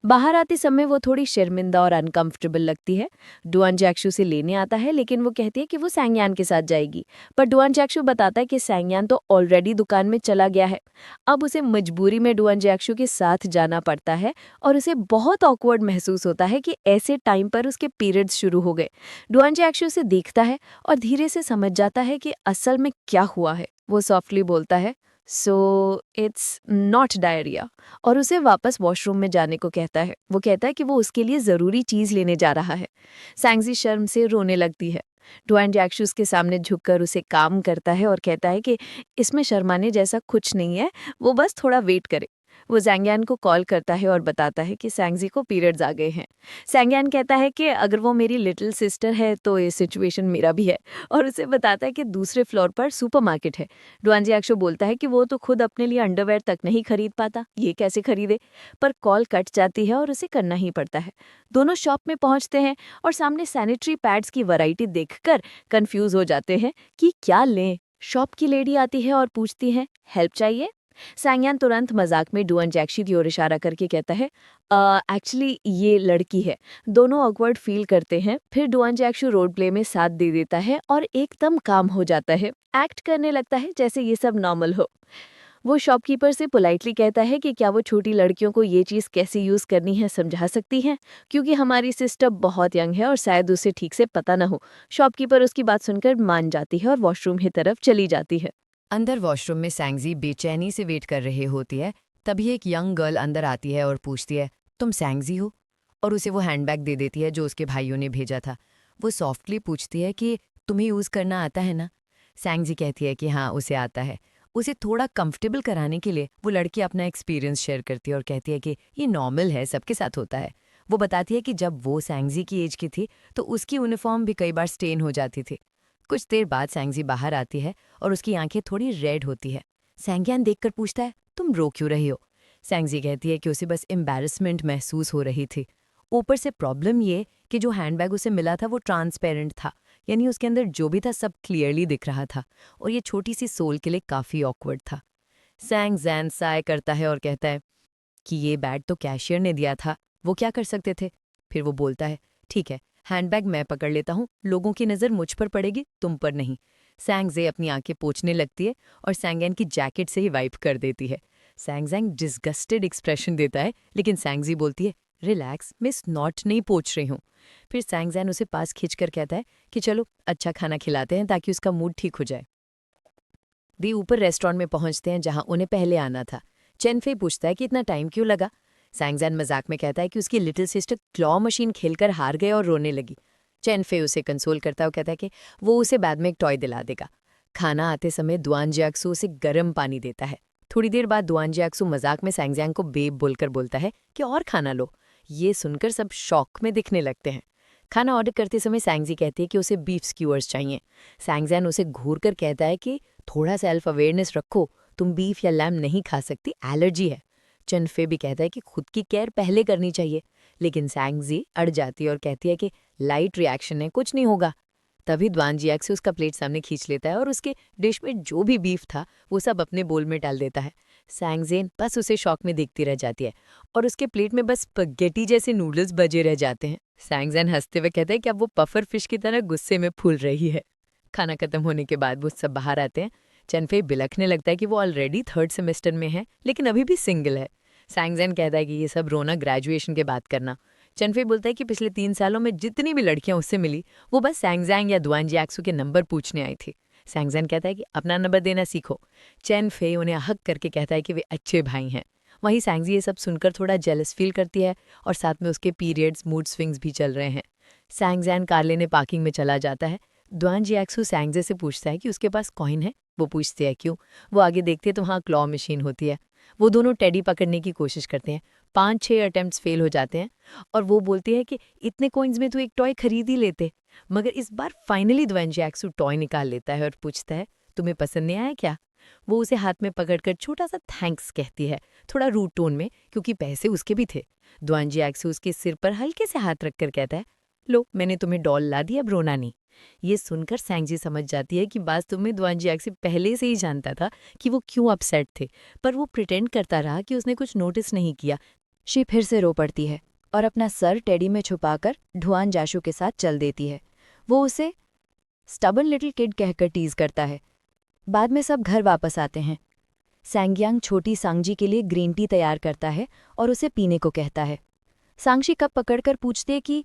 [SPEAKER 2] बाहर आते समय वो थोड़ी शर्मिंदा और अनकंफर्टेबल लगती है। डुआन जैक्शु से लेने आता है, लेकिन वो कहती है कि वो सैंगयान के साथ जाएगी। पर डुआन जैक्शु बताता है कि सैंगयान तो ऑलरेडी दुकान में चला गया है। अब उसे मजबूरी में डुआन जैक्शु के साथ जाना पड़ता है और उसे बहुत ऑकवर्ड महसूस होता है कि ऐसे टाइम पर उसके पीरियड्स शुरू हो गए। डुआन जैक्शु उसे देखता है और धीरे से समझ जाता है कि असल में क्या हुआ है। वो सॉफ्टली बोलता है, सो इट्स नॉट डायरिया, और उसे वापस वॉशरूम में जाने को कहता है। वो कहता है कि वो उसके लिए ज़रूरी चीज़ लेने जा रहा है। सैंगजी शर्म से रोने लगती है। डुआन जैक्शु उसके सामने झुककर उसे काम करता है और कहता है कि इसमें शर्माने जैसा कुछ नहीं है, वो बस थोड़ा वेट करे। वो जैंगयान को कॉल करता है और बताता है कि सैंगजी को पीरियड्स आ गए हैं। सैंगयान कहता है कि अगर वो मेरी लिटिल सिस्टर है तो ये सिचुएशन मेरा भी है, और उसे बताता है कि दूसरे फ्लोर पर सुपरमार्केट है। डुआन जैक्शु बोलता है कि वो तो खुद अपने लिए अंडरवेयर तक नहीं खरीद पाता, ये कैसे खरीदे। पर कॉल कट जाती है और उसे करना ही पड़ता है। दोनों शॉप में पहुंचते हैं और सामने सैनिटरी पैड्स की वैरायटी देखकर कंफ्यूज हो जाते हैं कि क्या लें। शॉप की लेडी आती है और पूछती है, हेल्प चाहिए? सैंगयान तुरंत मजाक में डुआन जैक्शु की ओर इशारा करके कहता है, एक्चुअली ये लड़की है। दोनों ऑकवर्ड फील करते हैं। फिर डुआन जैक्शु रोड प्ले में साथ दे देता है और एकदम काम हो जाता है। एक्ट करने लगता है जैसे ये सब नॉर्मल हो। वो शॉपकीपर से पोलाइटली कहता है कि क्या वो छोटी लड़कियों को ये चीज़ कैसे यूज़ करनी है समझा सकती हैं, क्योंकि हमारी सिस्टर बहुत यंग है और शायद उसे ठीक से पता न हो। शॉपकीपर उसकी बात सुनकर मान जाती है और वॉशरूम की तरफ चली जाती है।
[SPEAKER 1] अंदर वॉशरूम में सैंगजी बेचैनी से वेट कर रही होती है। तभी एक यंग गर्ल अंदर आती है और पूछती है, तुम सैंगजी हो? और उसे वो हैंडबैग दे देती है जो उसके भाइयों ने भेजा था। वो सॉफ्टली पूछती है कि तुम्हें यूज़ करना आता है ना? सैंगजी कहती है कि हाँ, उसे आता है। उसे थोड़ा कंफर्टेबल कराने के लिए वो लड़की अपना एक्सपीरियंस शेयर करती है और कहती है कि ये नॉर्मल है, सबके साथ होता है। वो बताती है कि जब वो सैंगजी की एज की थी तो उसकी यूनिफॉर्म भी कई बार स्टेन हो जाती थी। कुछ देर बाद सैंगजी बाहर आती है और उसकी आंखें थोड़ी रेड होती है। सैंगयान देखकर पूछता है, तुम रो क्यों रही हो? सैंगजी कहती है कि उसे बस एम्बैरसमेंट महसूस हो रही थी। ऊपर से प्रॉब्लम ये कि जो हैंडबैग उसे मिला था वो ट्रांसपेरेंट था, यानी उसके अंदर जो भी था सब क्लियरली दिख रहा था, और ये छोटी सी सोल के लिए काफ़ी ऑकवर्ड था। सैंग जैन साय करता है और कहता है कि ये बैग तो कैशियर ने दिया था, वो क्या कर सकते थे? फिर वो बोलता है, ठीक है, हैंडबैग मैं पकड़ लेता हूँ, लोगों की नज़र मुझ पर पड़ेगी, तुम पर नहीं। सैंगजे अपनी आंखें पोंछने लगती है और सैंगैन की जैकेट से ही वाइप कर देती है। सैंगजैंग डिस्गस्टेड एक्सप्रेशन देता है, लेकिन सैंगजी बोलती है, रिलैक्स, मैं स्नॉट नहीं पोंछ रही हूँ। फिर सैंगजैन उसे पास खींचकर कहता है कि चलो अच्छा खाना खिलाते हैं ताकि उसका मूड ठीक हो जाए। वे ऊपर रेस्टोरेंट में पहुंचते हैं जहां उन्हें पहले आना था। चेनफे पूछता है कि इतना टाइम क्यों लगा। सैंगजैन मजाक में कहता है कि उसकी लिटिल सिस्टर क्लॉ मशीन खेलकर हार गए और रोने लगी। चेनफे उसे कंसोल करता है, कहता है कि वो उसे बाद में एक टॉय दिला देगा। खाना आते समय दुआन जियाक्सू उसे गर्म पानी देता है। थोड़ी देर बाद दुआन जियाक्सू मजाक में सैंगजैंग को बेब बोलकर बोलता है कि और खाना लो। ये सुनकर सब शॉक में दिखने लगते हैं। खाना ऑर्डर करते समय सैंगजी कहती है कि उसे बीफ स्क्यूअर्स चाहिए। सैंगजैन उसे घूर कर कहता है कि थोड़ा सेल्फ अवेयरनेस रखो, तुम बीफ या लैम नहीं खा सकती, एलर्जी है। चनफे भी कहता है कि खुद की केयर पहले करनी चाहिए, लेकिन सैंगजी अड़ जाती है और कहती है कि लाइट रिएक्शन है, कुछ नहीं होगा। तभी द्वान जियाक से उसका प्लेट सामने खींच लेता है और उसके डिश में जो भी बीफ था वो सब अपने बोल में डाल देता है। सैंगजेन बस उसे शौक में देखती रह जाती है और उसके प्लेट में बस स्पगेटी जैसे नूडल्स बजे रह जाते हैं। सैंगजेन हंसते हुए कहते हैं कि अब वो पफर फिश की तरह गुस्से में फूल रही है। खाना खत्म होने के बाद वो सब बाहर आते हैं। चनफे बिलखने लगता है कि वो ऑलरेडी 3rd सेमेस्टर में है लेकिन अभी भी सिंगल है। सैंगजेन कहता है कि ये सब रोना ग्रेजुएशन के बाद करना। चनफे बोलता है कि पिछले 3 सालों में जितनी भी लड़कियां उससे मिली वो बस सैंगजैंग या दुआन जियाक्सू के नंबर पूछने आई थी। सैंगजैन कहता है कि अपना नंबर देना सीखो। चेनफे उन्हें हक करके कहता है कि वे अच्छे भाई हैं। वहीं सैंगजी ये सब सुनकर थोड़ा जेलस फील करती है और साथ में उसके पीरियड्स मूड स्विंग्स भी चल रहे हैं। सैंगजैन कार लेने पार्किंग में चला जाता है। दुआन जियाक्सू सैंगजे से पूछता है कि उसके पास कॉइन है। वो पूछती है क्यों। वो आगे देखते तो वहाँ क्लॉ मशीन होती है। वो दोनों टेडी पकड़ने की कोशिश करते हैं। 5-6 अटेम्प्ट्स फेल हो जाते हैं और वो बोलती है कि इतने कॉइन्स में तो एक टॉय खरीद ही लेते। मगर इस बार फाइनली द्वान जियाक्सू टॉय निकाल लेता है और पूछता है तुम्हें पसंद नहीं आया क्या। वो उसे हाथ में पकड़कर छोटा सा थैंक्स कहती है, थोड़ा रूड टोन में, क्योंकि पैसे उसके भी थे। द्वान जियाक्सू उसके सिर पर हल्के से हाथ रखकर कहता है, लो मैंने तुम्हें डॉल ला दी, अब रोना नहीं। ये सुनकर सैंगजी समझ जाती है कि वास्तव में द्वान जियाक्सू पहले से ही जानता था कि वो क्यों अपसेट थे, पर वो प्रिटेंड करता रहा कि उसने कुछ नोटिस नहीं किया शी फिर से रो पड़ती है और अपना सर टेडी में छुपाकर ढुआन जाशु के साथ चल देती है। वो उसे स्टबन लिटिल किड कहकर टीज करता है। बाद में सब घर वापस आते हैं। सैंगयांग छोटी सांगजी के लिए ग्रीन टी तैयार करता है और उसे पीने को कहता है। सांगशी कप पकड़कर पूछते है कि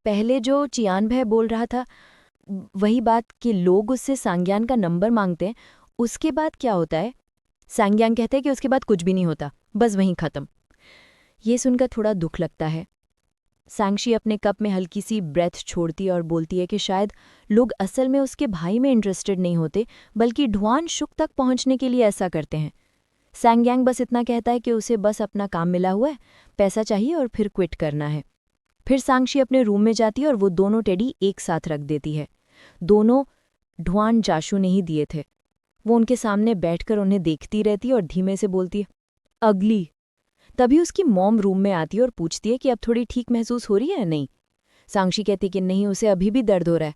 [SPEAKER 1] पहले जो चियान भय बोल रहा था, वही बात कि लोग उससे सांग्यान का नंबर मांगते हैं, उसके बाद क्या होता है? सांग्यांग कहते हैं कि उसके बाद कुछ भी नहीं होता, बस वहीं खत्म। ये सुनकर थोड़ा दुख लगता है। सांगशी अपने कप में हल्की सी ब्रेथ छोड़ती है और बोलती है कि शायद लोग असल में उसके भाई में इंटरेस्टेड नहीं होते, बल्कि ढुआन शुक तक पहुंचने के लिए ऐसा करते हैं। सैंगयांग बस इतना कहता है कि उसे बस अपना काम मिला हुआ है, पैसा चाहिए और फिर क्विट करना है। फिर सांगशी अपने रूम में जाती है और वो दोनों टेडी एक साथ रख देती है। दोनों ढुआन जाशु ने ही दिए थे। वो उनके सामने बैठकर उन्हें देखती रहती है और धीमे से बोलती है, अगली। तभी उसकी मॉम रूम में आती है और पूछती है कि अब थोड़ी ठीक महसूस हो रही है या नहीं। सांगशी कहती कि नहीं, उसे अभी भी दर्द हो रहा है।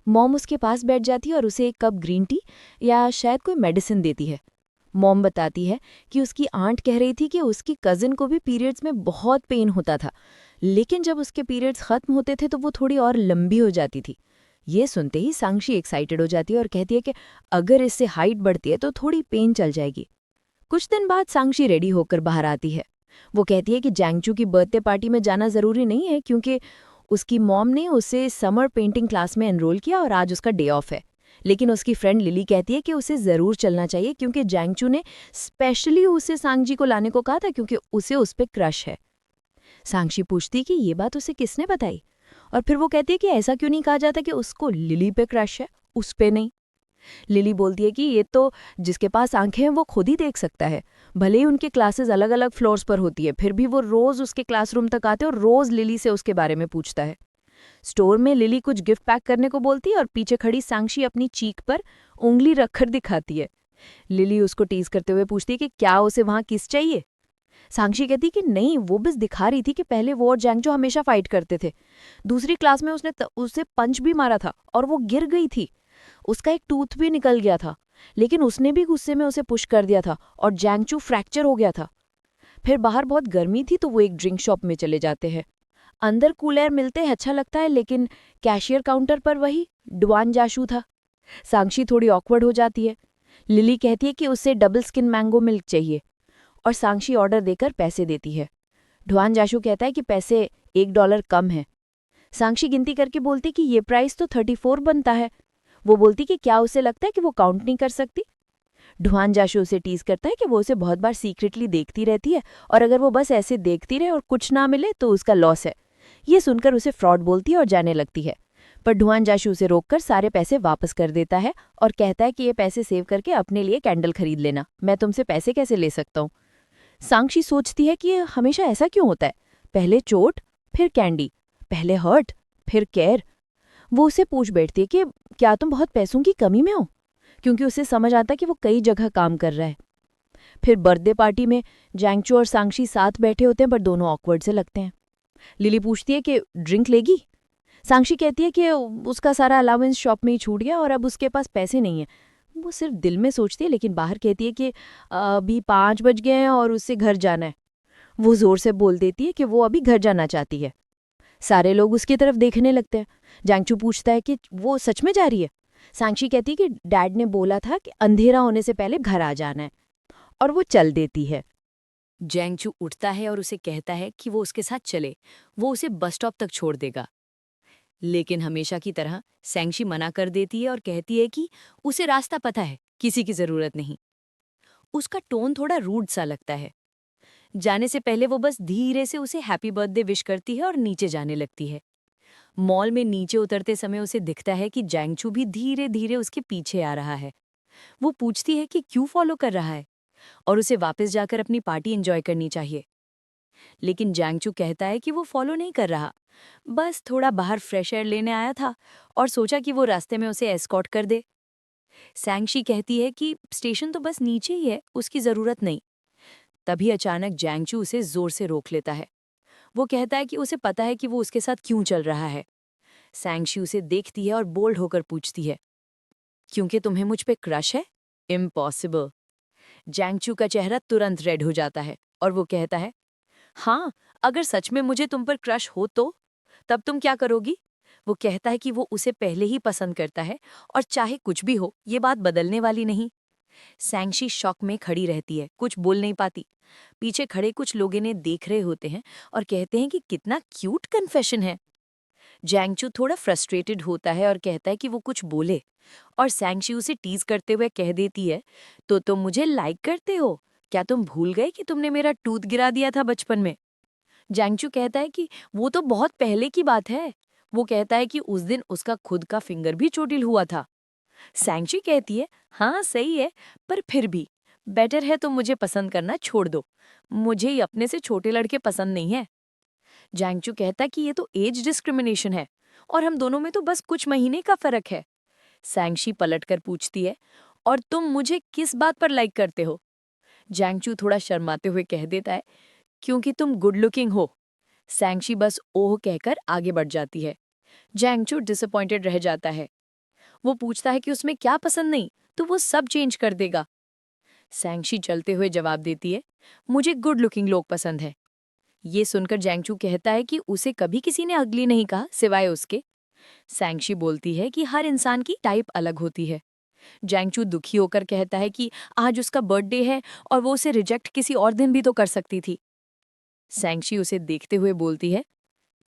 [SPEAKER 1] मॉम उसके पास बैठ जाती है और उसे एक कप ग्रीन टी या शायद कोई मेडिसिन देती है। मॉम बताती है कि उसकी आंट कह रही थी कि उसकी कजिन को भी पीरियड्स में बहुत पेन होता था, लेकिन जब उसके पीरियड्स खत्म होते थे तो वो थोड़ी और लंबी हो जाती थी। ये सुनते ही सांगशी एक्साइटेड हो जाती है और कहती है कि अगर इससे हाइट बढ़ती है तो थोड़ी पेन चल जाएगी। कुछ दिन बाद सांगशी रेडी होकर बाहर आती है। वो कहती है कि जैंगचू की बर्थडे पार्टी में जाना ज़रूरी नहीं है, क्योंकि उसकी मॉम ने उसे समर पेंटिंग क्लास में एनरोल किया और आज उसका डे ऑफ है। लेकिन उसकी फ्रेंड लिली कहती है कि उसे ज़रूर चलना चाहिए, क्योंकि जैंगचू ने स्पेशली उसे सांगजी को लाने को कहा था, क्योंकि उसे उस पर क्रश है। सांगशी पूछती है कि ये बात उसे किसने बताई, और फिर वो कहती है कि ऐसा क्यों नहीं कहा जाता कि उसको लिली पे क्रश है, उस पे नहीं। लिली बोलती है कि ये तो जिसके पास आंखें हैं वो खुद ही देख सकता है। भले ही उनके क्लासेस अलग अलग फ्लोर्स पर होती है, फिर भी वो रोज उसके क्लासरूम तक आते और रोज लिली से उसके बारे में पूछता है। स्टोर में लिली कुछ गिफ्ट पैक करने को बोलती है और पीछे खड़ी सांगशी अपनी चीक पर उंगली रखकर दिखाती है। लिली उसको टीज करते हुए पूछती है कि क्या उसे वहां किस चाहिए। सांगशी कहती कि नहीं, वो बस दिखा रही थी कि पहले वो और जैंगचू हमेशा फाइट करते थे। दूसरी क्लास में उसने उसे पंच भी मारा था और वो गिर गई थी। उसका एक टूथ भी निकल गया था, लेकिन उसने भी गुस्से में उसे पुश कर दिया था और जैंगचू फ्रैक्चर हो गया था। फिर बाहर बहुत गर्मी थी तो वो एक ड्रिंक शॉप में चले जाते हैं। अंदर कूल एयर मिलते हैं, अच्छा लगता है, लेकिन कैशियर काउंटर पर वही ढुआन जाशु था। सांगशी थोड़ी ऑकवर्ड हो जाती है। लिली कहती है कि उसे डबल स्किन मैंगो मिल्क चाहिए और सांगशी ऑर्डर देकर पैसे देती है। ढुआन जाशु कहता है कि पैसे $1 कम है। सांगशी गिनती करके बोलती कि ये प्राइस तो 34 बनता है। वो बोलती कि क्या उसे लगता है कि वो काउंट नहीं कर सकती। ढुआन जाशु उसे टीज करता है कि वो उसे बहुत बार सीक्रेटली देखती रहती है और अगर वो बस ऐसे देखती रहे और कुछ ना मिले तो उसका लॉस है। ये सुनकर उसे फ्रॉड बोलती है और जाने लगती है, पर ढुआन जाशु उसे रोककर सारे पैसे वापस कर देता है और कहता है कि ये पैसे सेव करके अपने लिए कैंडल खरीद लेना, मैं तुमसे पैसे कैसे ले सकता हूँ। सांगशी सोचती है कि ये हमेशा ऐसा क्यों होता है, पहले चोट फिर कैंडी, पहले हर्ट फिर केयर। वो उसे पूछ बैठती है कि क्या तुम बहुत पैसों की कमी में हो, क्योंकि उसे समझ आता कि वो कई जगह काम कर रहा है। फिर बर्थडे पार्टी में जैंगचू और सांगशी साथ बैठे होते हैं, पर दोनों ऑकवर्ड से लगते हैं। लिली पूछती है कि ड्रिंक लेगी। सांगशी कहती है कि उसका सारा अलाउंस शॉप में ही छूट गया और अब उसके पास पैसे नहीं है। वो सिर्फ दिल में सोचती है, लेकिन बाहर कहती है कि अभी 5 बज गए हैं और उससे घर जाना है। वो जोर से बोल देती है कि वो अभी घर जाना चाहती है। सारे लोग उसकी तरफ देखने लगते हैं। जैंगचू पूछता है कि वो सच में जा रही है। सांगशी कहती है कि डैड ने बोला था कि अंधेरा होने से पहले घर आ जाना है, और वो चल देती है। जैंगचू उठता है और उसे कहता है कि वो उसके साथ चले, वो उसे बस स्टॉप तक छोड़ देगा। लेकिन हमेशा की तरह सैंगशी मना कर देती है और कहती है कि उसे रास्ता पता है, किसी की जरूरत नहीं। उसका टोन थोड़ा रूड सा लगता है। जाने से पहले वो बस धीरे से उसे हैप्पी बर्थडे विश करती है और नीचे जाने लगती है। मॉल में नीचे उतरते समय उसे दिखता है कि जैंगचू भी धीरे धीरे उसके पीछे आ रहा है। वो पूछती है कि क्यों फॉलो कर रहा है और उसे वापस जाकर अपनी पार्टी एंजॉय करनी चाहिए। लेकिन जैंगचू कहता है कि वो फॉलो नहीं कर रहा, बस थोड़ा बाहर फ्रेश एयर लेने आया था और सोचा कि वो रास्ते में उसे एस्कॉर्ट कर दे। सैंगशी कहती है कि स्टेशन तो बस नीचे ही है, उसकी जरूरत नहीं। तभी अचानक जैंगचू उसे जोर से रोक लेता है। वो कहता है कि उसे पता है कि वो उसके साथ क्यों चल रहा है। सैंगशी उसे देखती है और बोल्ड होकर पूछती है, क्योंकि तुम्हें मुझ पे क्रश है? इम्पॉसिबल। जैंगचू का चेहरा तुरंत रेड हो जाता है और वो कहता है, हाँ, अगर सच में मुझे तुम पर क्रश हो तो? तब तुम क्या करोगी? वो कहता है कि वो उसे पहले ही पसंद करता है और चाहे कुछ भी हो, ये बात बदलने वाली नहीं। सैंक्षी शॉक में खड़ी रहती है, कुछ बोल नहीं पाती। पीछे खड़े कुछ लोग इन्हें देख रहे होते हैं और कहते हैं कि कितना क्यूट कन्फेशन है। जैंगचू थोड़ा फ्रस्ट्रेटेड होता है और कहता है कि वो कुछ बोले, और सैंक्षी उसे टीज करते हुए कह देती है, तो तुम मुझे लाइक करते हो? क्या तुम भूल गए कि तुमने मेरा टूथ गिरा दिया था बचपन में? जैंगचू कहता है कि वो तो बहुत पहले की बात है। वो कहता है कि उस दिन उसका खुद का फिंगर भी चोटिल हुआ था। सैंक्षी कहती है, हाँ सही है, पर फिर भी बेटर है तुम मुझे पसंद करना छोड़ दो। मुझे ही अपने से छोटे लड़के पसंद नहीं है। जैंगचू कहता है कि ये तो एज डिस्क्रिमिनेशन है और हम दोनों में तो बस कुछ महीने का फर्क है। सैंक्षी पलटकर पूछती है, और तुम मुझे किस बात पर लाइक करते हो? जैंगचू थोड़ा शर्माते हुए कह देता है, क्योंकि तुम गुड लुकिंग हो। सैंक्षी बस ओह कहकर आगे बढ़ जाती है। जैंगचू डिसअपॉइंटेड रह जाता है। वो पूछता है कि उसमें क्या पसंद नहीं, तो वो सब चेंज कर देगा। सैंक्षी चलते हुए जवाब देती है, मुझे गुड लुकिंग लोग पसंद है। ये सुनकर जैंगचू कहता है कि उसे कभी किसी ने अगली नहीं कहा सिवाय उसके। सैंक्षी बोलती है कि हर इंसान की टाइप अलग होती है। जैंगचू दुखी होकर कहता है कि आज उसका बर्थडे है और वो उसे रिजेक्ट किसी और दिन भी तो कर सकती थी। सैंक्षी उसे देखते हुए बोलती है,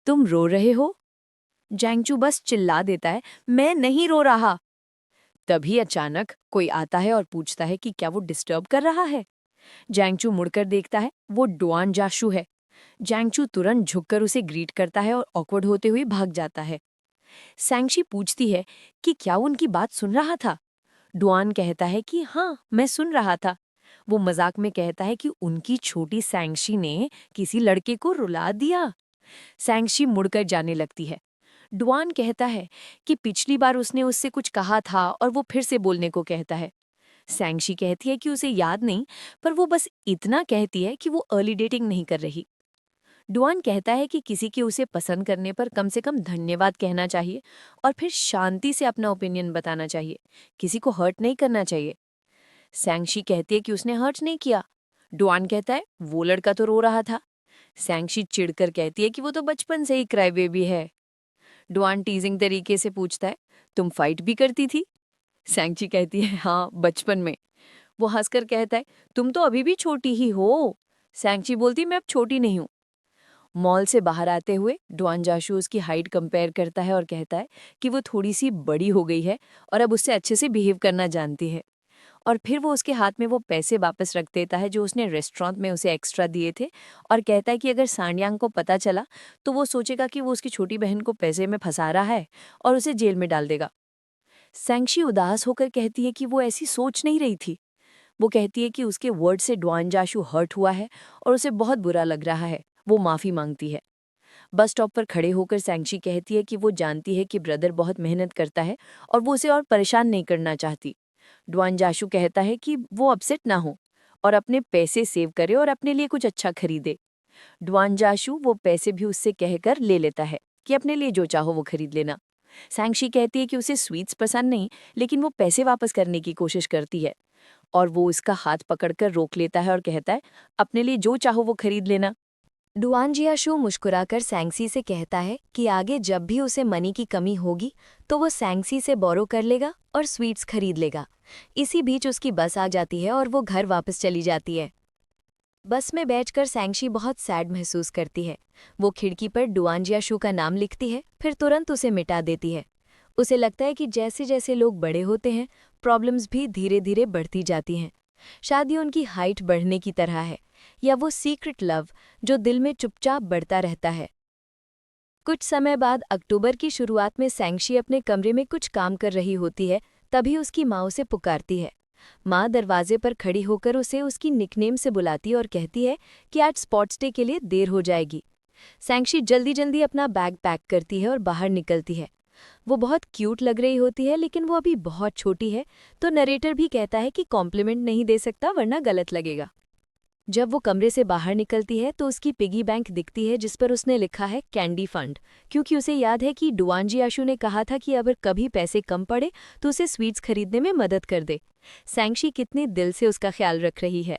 [SPEAKER 1] तुम रो रहे हो? जैंगचू बस चिल्ला देता है, मैं नहीं रो रहा। तभी अचानक कोई आता है और पूछता है कि क्या वो डिस्टर्ब कर रहा है। जैंगचू मुड़कर देखता है, वो डुआन जाशू है। जैंगचू तुरंत झुककर उसे ग्रीट करता है और ऑकवर्ड होते हुए भाग जाता है। सैंक्षी पूछती है कि क्या वो उनकी बात सुन रहा था। डुआन कहता है कि हाँ, मैं सुन रहा था। वो मजाक में कहता है कि उनकी छोटी सैंक्षी ने किसी लड़के को रुला दिया। सैंक्षी मुड़कर जाने लगती है। डुआन कहता है कि पिछली बार उसने उससे कुछ कहा था और वो फिर से बोलने को कहता है। सैंक्षी कहती है कि उसे याद नहीं, पर वो बस इतना कहती है कि वो अर्ली डेटिंग नहीं कर रही। डुआन कहता है कि किसी के उसे पसंद करने पर कम से कम धन्यवाद कहना चाहिए और फिर शांति से अपना ओपिनियन बताना चाहिए, किसी को हर्ट नहीं करना चाहिए। सैंक्षी कहती है कि उसने हर्ट नहीं किया। डुआन कहता है वो लड़का तो रो रहा था। सैंक्षी चिढ़कर कहती है कि वो तो बचपन से ही क्राई बेबी है। डुआन टीजिंग तरीके से पूछता है, तुम फाइट भी करती थी? सैंक्षी कहती है, हाँ, बचपन में। वो हंसकर कहता है, तुम तो अभी भी छोटी ही हो। सैंक्षी बोलती, मैं अब छोटी नहीं हूं। मॉल से बाहर आते हुए डुआन जाशू उसकी हाइट कंपेयर करता है और कहता है कि वो थोड़ी सी बड़ी हो गई है और अब उससे अच्छे से बिहेव करना जानती है। और फिर वो उसके हाथ में वो पैसे वापस रख देता है जो उसने रेस्टोरेंट में उसे एक्स्ट्रा दिए थे, और कहता है कि अगर सांडियांग को पता चला तो वो सोचेगा कि वो उसकी छोटी बहन को पैसे में फंसा रहा है और उसे जेल में डाल देगा। सैंक्षी उदास होकर कहती है कि वो ऐसी सोच नहीं रही थी। वो कहती है कि उसके वर्ड से डुआन जाशू हर्ट हुआ है और उसे बहुत बुरा लग रहा है। वो माफ़ी मांगती है। बस स्टॉप पर खड़े होकर सैंक्षी कहती है कि वो जानती है कि ब्रदर बहुत मेहनत करता है और वो उसे और परेशान नहीं करना चाहती। डुआन जाशू कहता है कि वो अपसेट ना हो और अपने पैसे सेव करे और अपने लिए कुछ अच्छा खरीदे। डुआन जाशू वो पैसे भी उससे कहकर ले लेता है कि अपने लिए जो चाहो वो खरीद लेना। सैंक्षी कहती है कि उसे स्वीट्स पसंद नहीं, लेकिन वो पैसे वापस करने की कोशिश करती है और वो उसका हाथ पकड़कर रोक लेता है और कहता है, अपने लिए जो चाहो वो खरीद लेना। डुआन जियाशू मुस्कुराकर सैंक्सी से कहता है कि आगे जब भी उसे मनी की कमी होगी तो वो सैंक्सी से बोरो कर लेगा और स्वीट्स खरीद लेगा। इसी बीच उसकी बस आ जाती है और वो घर वापस चली जाती है। बस में बैठकर सैंक्षी बहुत सैड महसूस करती है। वो खिड़की पर डुआन जियाशू का नाम लिखती है, फिर तुरंत उसे मिटा देती है। उसे लगता है कि जैसे जैसे लोग बड़े होते हैं, प्रॉब्लम्स भी धीरे धीरे बढ़ती जाती हैं। शादी उनकी हाइट बढ़ने की तरह है, या वो सीक्रेट लव जो दिल में चुपचाप बढ़ता रहता है। कुछ समय बाद अक्टूबर की शुरुआत में सैंक्षी अपने कमरे में कुछ काम कर रही होती है, तभी उसकी माँ उसे पुकारती है। माँ दरवाजे पर खड़ी होकर उसे उसकी निकनेम से बुलाती और कहती है कि आज स्पोर्ट्स डे के लिए देर हो जाएगी। सैंक्षी जल्दी जल्दी अपना बैग पैक करती है और बाहर निकलती है। वो बहुत क्यूट लग रही होती है, लेकिन वो अभी बहुत छोटी है, तो नरेटर भी कहता है कि कॉम्प्लीमेंट नहीं दे सकता वरना गलत लगेगा। जब वो कमरे से बाहर निकलती है तो उसकी पिगी बैंक दिखती है जिस पर उसने लिखा है कैंडी फंड, क्योंकि उसे याद है कि डुआन जियाशू ने कहा था कि अगर कभी पैसे कम पड़े तो उसे स्वीट्स खरीदने में मदद कर दे। सैंक्षी कितने दिल से उसका ख्याल रख रही है।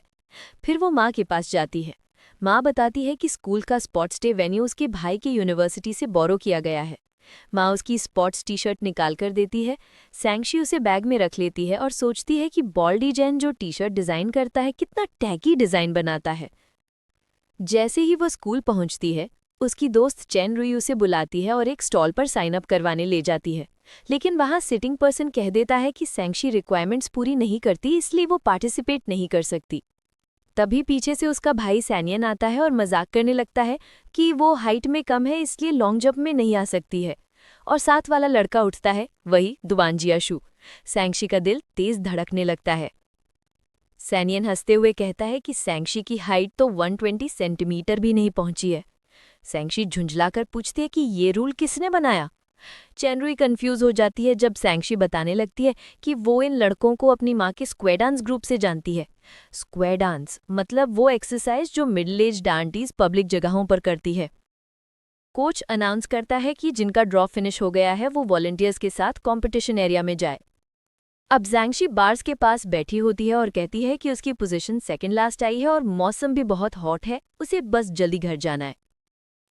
[SPEAKER 1] फिर वो माँ के पास जाती है।
[SPEAKER 2] माँ बताती है कि स्कूल का स्पोर्ट्स डे वेन्यू उसके भाई की यूनिवर्सिटी से बोरो किया गया है। माँ उसकी स्पोर्ट्स टी शर्ट निकाल कर देती है। सैंक्षी उसे बैग में रख लेती है और सोचती है कि बॉल्डी जैन जो टी शर्ट डिज़ाइन करता है कितना टैगी डिज़ाइन बनाता है। जैसे ही वो स्कूल पहुंचती है, उसकी दोस्त चैन रुई उसे बुलाती है और एक स्टॉल पर साइन अप करवाने ले जाती है। लेकिन वहां सिटिंग पर्सन कह देता है कि सैंक्षी रिक्वायरमेंट्स पूरी नहीं करती, इसलिए वो पार्टिसिपेट नहीं कर सकती। तभी पीछे से उसका भाई सैनियन आता है और मजाक करने लगता है कि वो हाइट में कम है, इसलिए लॉन्ग जंप में नहीं आ सकती है। और साथ वाला लड़का उठता है, वही दुवांजियाशु। सैंक्षी का दिल तेज धड़कने लगता है। सैनियन हंसते हुए कहता है कि सैंक्षी की हाइट तो 120 सेंटीमीटर भी नहीं पहुंची है। सैंक्षी झुंझलाकर पूछती है कि ये रूल किसने बनाया। चैनरुई कंफ्यूज हो जाती है जब सैंक्षी बताने लगती है कि वो इन लड़कों को अपनी माँ के स्क्वायर डांस ग्रुप से जानती है। स्क्वायर डांस मतलब वो एक्सरसाइज जो मिडिल एज आंटीज पब्लिक जगहों पर करती है। कोच अनाउंस करता है कि जिनका ड्रॉ फिनिश हो गया है वो वॉलंटियर्स के साथ कंपटीशन एरिया में जाए। अब सैंक्षी बार्स के पास बैठी होती है और कहती है कि उसकी पोजीशन सेकंड लास्ट आई है और मौसम भी बहुत हॉट है, उसे बस जल्दी घर जाना है।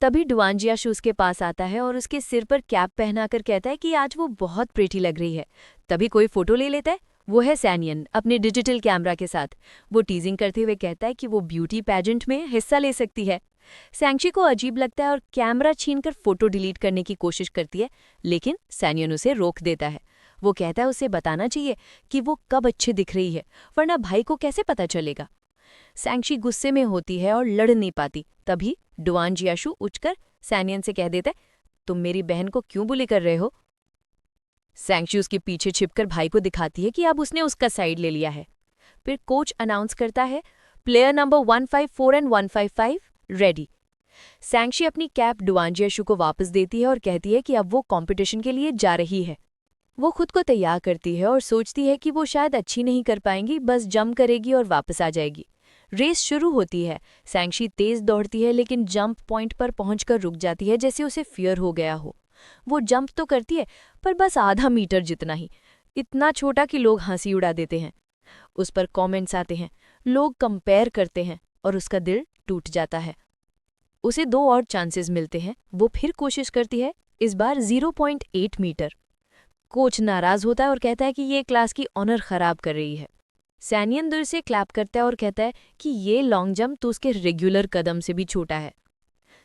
[SPEAKER 2] तभी डुआंजियाशु उसके पास आता है और उसके सिर पर कैप पहनाकर कहता है कि आज वो बहुत प्रेटी लग रही है। तभी कोई फोटो ले लेता है, वो है सैनियन अपने डिजिटल कैमरा के साथ। वो टीजिंग करते हुए कहता है कि वो ब्यूटी पैजेंट में हिस्सा ले सकती है। सैंक्षी को अजीब लगता है और कैमरा छीनकर फोटो डिलीट करने की कोशिश करती है, लेकिन सैनियन उसे रोक देता है। वो कहता है उसे बताना चाहिए कि वो कब अच्छी दिख रही है, वरना भाई को कैसे पता चलेगा। सैंक्षी गुस्से में होती है और लड़ नहीं पाती। तभी डुआंजियाशु उठकर सैनियन से कह देता है, तुम मेरी बहन को क्यों बुली कर रहे हो। सैंक्षी उसके पीछे छिपकर भाई को दिखाती है कि अब उसने उसका साइड ले लिया है। फिर कोच अनाउंस करता है, प्लेयर नंबर 154 एंड 155 रेडी। सैंक्षी अपनी कैप डुआंजियाशु को वापस देती है और कहती है कि अब वो कंपटीशन के लिए जा रही है। वो खुद को तैयार करती है और सोचती है कि वो शायद अच्छी नहीं कर पाएंगी, बस जंप करेगी और वापस आ जाएगी। रेस शुरू होती है। सैंक्षी तेज दौड़ती है लेकिन जंप पॉइंट पर पहुंचकर रुक जाती है, जैसे उसे फियर हो गया हो। वो जंप तो करती है पर बस आधा मीटर जितना ही, इतना छोटा कि लोग हंसी उड़ा देते हैं। उस पर कमेंट्स आते हैं, लोग कंपेयर करते हैं और उसका दिल टूट जाता है। उसे 2 और चांसेस मिलते हैं। वो फिर कोशिश करती है, इस बार 0.8 मीटर। कोच नाराज होता है और कहता है कि ये क्लास की ऑनर खराब कर रही है। सैनियन दिल से क्लैप करता है और कहता है कि ये लॉन्ग जंप तो उसके रेगुलर कदम से भी छोटा है।